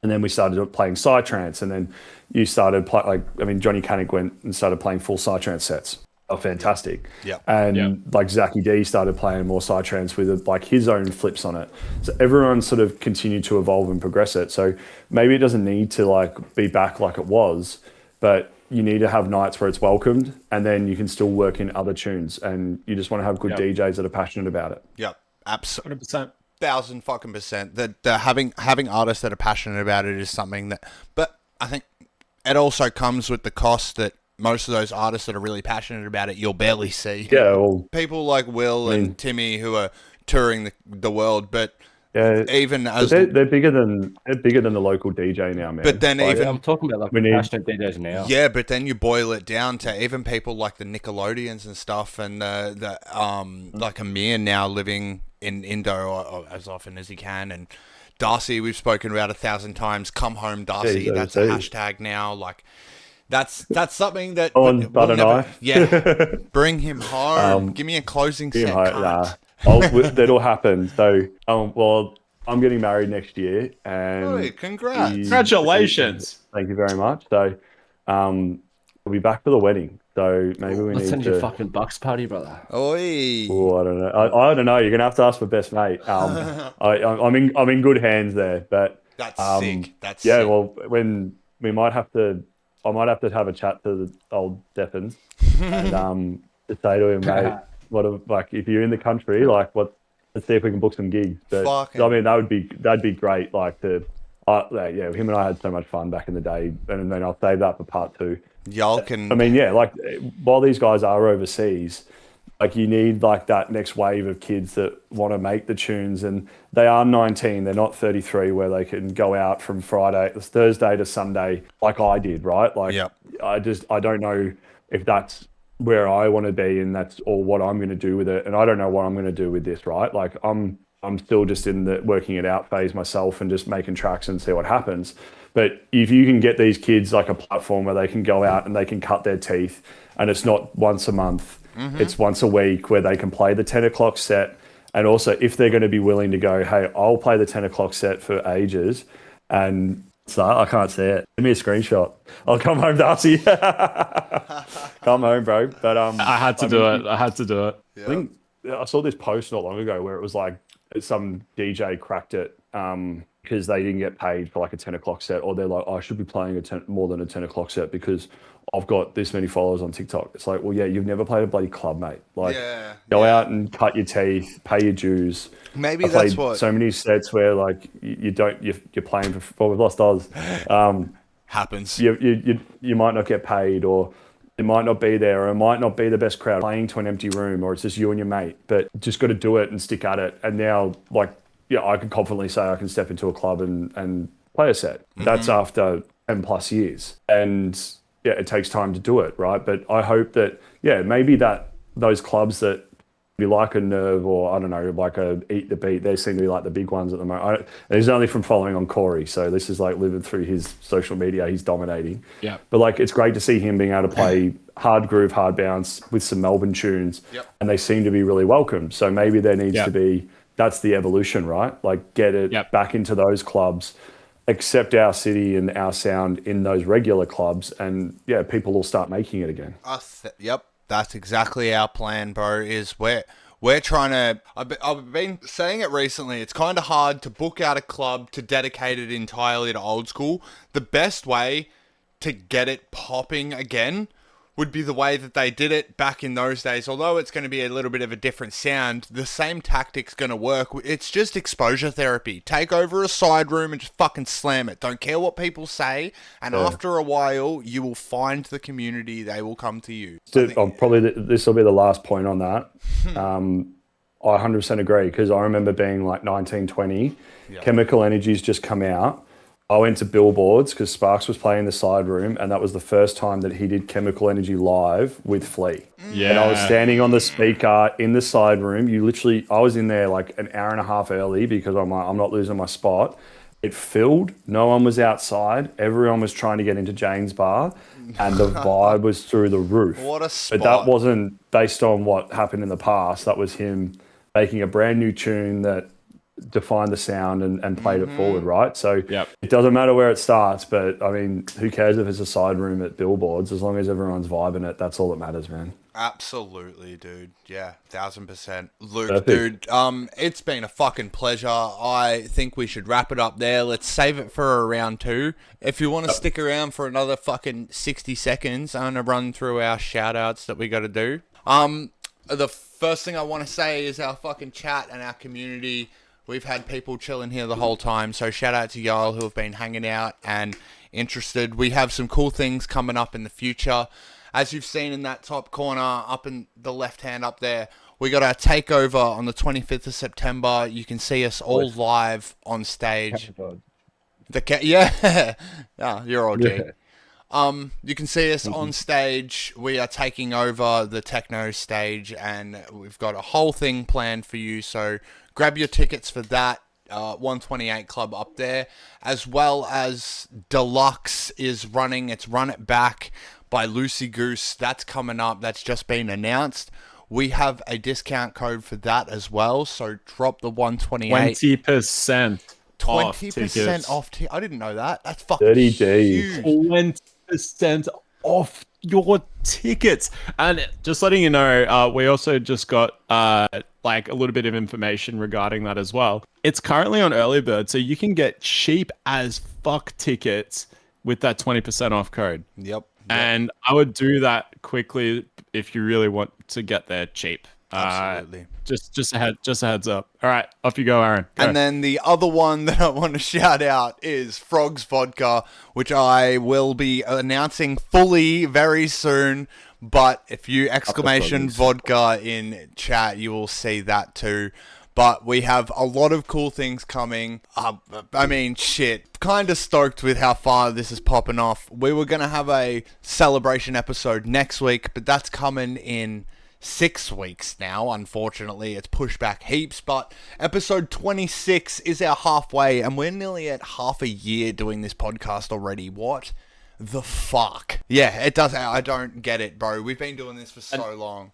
And then we started playing psytrance, and then you started Johnny Cannick went and started playing full psytrance sets. Oh, fantastic. Yeah. And like Zachy D started playing more psytrance with like his own flips on it. So everyone sort of continued to evolve and progress it. So maybe it doesn't need to like be back like it was, but you need to have nights where it's welcomed, and then you can still work in other tunes, and you just want to have good DJs that are passionate about it. Yep. Absolutely. 100%. 1,000% that having artists that are passionate about it is something that, but I think it also comes with the cost that most of those artists that are really passionate about it, you'll barely see. Yeah. Well, people like Will and Timmy who are touring the world, but even as they're bigger than the local DJ now, man. But then I'm talking about like passionate DJs now. Yeah, but then you boil it down to even people like the Nickelodeons and stuff, and the like Amir now living in Indo as often as he can, and Darcy we've spoken about 1,000 times. Come home, Darcy. That's a hashtag now. Like that's something that on butter knife. Yeah, bring him home. Give me a closing set. That'll happen. So, well, I'm getting married next year, and congrats! Congratulations! Thank you very much. So, we'll be back for the wedding. So maybe we need to send you a fucking bucks party, brother. Oi! Oh, I don't know. I don't know. You're gonna have to ask my best mate. I'm in good hands there. But that's sick. That's sick. Well, when I might have to have a chat to the old Stephens and to say to him, mate. If you're in the country, let's see if we can book some gigs. But I mean, that'd be great. Like him and I had so much fun back in the day, and then I'll save that for part 2. Y'all can. I mean, while these guys are overseas, like you need like that next wave of kids that want to make the tunes, and they are 19, they're not 33, where they can go out from Thursday to Sunday, like I did, right? Like, I don't know if that's where I want to be, and that's all what I'm going to do with it. And I don't know what I'm going to do with this, right? Like I'm still just in the working it out phase myself and just making tracks and see what happens. But if you can get these kids like a platform where they can go out and they can cut their teeth, and it's not once a month, it's once a week, where they can play the 10 o'clock set. And also if they're going to be willing to go, hey, I'll play the 10 o'clock set for ages, and so I can't see it. Give me a screenshot. I'll come home, Darcy. Come home, bro. But I had to do it. Yeah. I think I saw this post not long ago where it was like some DJ cracked it because they didn't get paid for like a 10 o'clock set, or they're like, I should be playing more than a 10 o'clock set because I've got this many followers on TikTok. It's like, well, yeah, you've never played a bloody club, mate. Like, go out and cut your teeth, pay your dues. Maybe that's what. So many sets where like you're playing for. Well, we've lost Oz. Happens. You might not get paid, or it might not be there, or it might not be the best crowd playing to an empty room, or it's just you and your mate. But just got to do it and stick at it. And now, I can confidently say I can step into a club and play a set. That's after 10 plus years, and it takes time to do it, right? But I hope that maybe that those clubs that be like a Nerve, or I don't know, like a Eat the Beat, they seem to be like the big ones at the moment. It's only from following on Corey, so this is like living through his social media. He's dominating. Yeah. But like, it's great to see him being able to play hard groove, hard bounce with some Melbourne tunes, and they seem to be really welcome. So maybe there needs to be, that's the evolution, right? Like get it back into those clubs, accept our city and our sound in those regular clubs, and people will start making it again. That's exactly our plan, bro. Is we're trying to. I've been saying it recently. It's kind of hard to book out a club to dedicate it entirely to old school. The best way to get it popping again would be the way that they did it back in those days. Although it's going to be a little bit of a different sound, the same tactic's going to work. It's just exposure therapy. Take over a side room and just fucking slam it. Don't care what people say. And after a while, you will find the community. They will come to you. So probably this will be the last point on that. I 100% agree, because I remember being like 19, 20, Chemical Energy's just come out. I went to Billboards because Sparks was playing the side room, and that was the first time that he did Chemical Energy live with Flea. Yeah. And I was standing on the speaker in the side room. I was in there like an hour and a half early because I'm like, I'm not losing my spot. It filled. No one was outside. Everyone was trying to get into Jane's bar, and the vibe was through the roof. What a spot. But that wasn't based on what happened in the past. That was him making a brand new tune that defined the sound and played it forward, right? So it doesn't matter where it starts, but I mean, who cares if it's a side room at Billboards? As long as everyone's vibing it, that's all that matters, man. Absolutely, dude. Yeah, 1000%. Luke, Perfect. dude, it's been a fucking pleasure. I think we should wrap it up there. Let's save it for a round 2. If you want to stick around for another fucking 60 seconds, I'm going to run through our shout outs that we got to do. The first thing I want to say is our fucking chat and our community. We've had people chilling here the whole time, so shout out to y'all who have been hanging out and interested. We have some cool things coming up in the future. As you've seen in that top corner, up in the left hand up there, we got our takeover on the 25th of September. You can see us all live on stage. Yeah, you're all G. You can see us on stage. We are taking over the techno stage, and we've got a whole thing planned for you. So grab your tickets for that. 128 Club up there, as well as Deluxe is running. It's Run It Back by Lucy Goose. That's coming up. That's just been announced. We have a discount code for that as well. So drop the 128. 20%. 20% off. I didn't know that. That's fucking 30 huge. 20% off your tickets. And just letting you know, we also just got like a little bit of information regarding that as well. It's currently on early bird, so you can get cheap as fuck tickets with that 20% off code. Yep. And I would do that quickly if you really want to get there cheap. Absolutely. Just a heads up. All right, off you go, Aaron. Go. And then the other one that I want to shout out is Frog's Vodka, which I will be announcing fully very soon. But if you exclamation vodka in chat, you will see that too. But we have a lot of cool things coming. I mean, shit. Kind of stoked with how far this is popping off. We were going to have a celebration episode next week, but that's coming in 6 weeks now. Unfortunately, it's pushed back heaps. But episode 26 is our halfway, and we're nearly at half a year doing this podcast already. What the fuck? Yeah, it does. I don't get it, bro. We've been doing this for so long.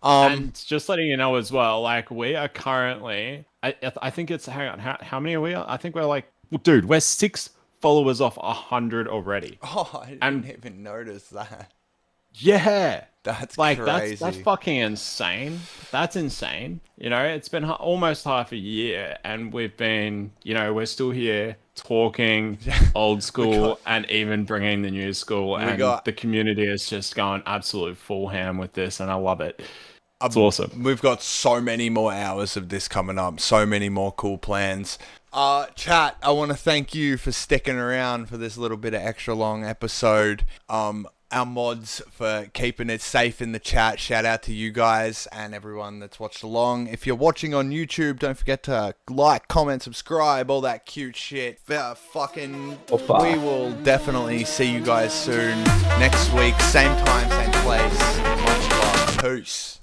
And just letting you know as well, like we are currently, I think it's, hang on, how many are we? I think we're like, dude, we're 6 followers off 100 already. Oh, I didn't even notice that. Yeah. That's like, crazy. That's fucking insane. That's insane. You know, it's been almost half a year and we've been, you know, we're still here talking old school and even bringing the new school. And the community is just going absolute full ham with this. And I love it. It's awesome. We've got so many more hours of this coming up. So many more cool plans. Chat, I want to thank you for sticking around for this little bit of extra long episode. Our mods for keeping it safe in the chat. Shout out to you guys and everyone that's watched along. If you're watching on YouTube, don't forget to like, comment, subscribe, all that cute shit. We will definitely see you guys soon. Next week, same time, same place. Much love. Peace.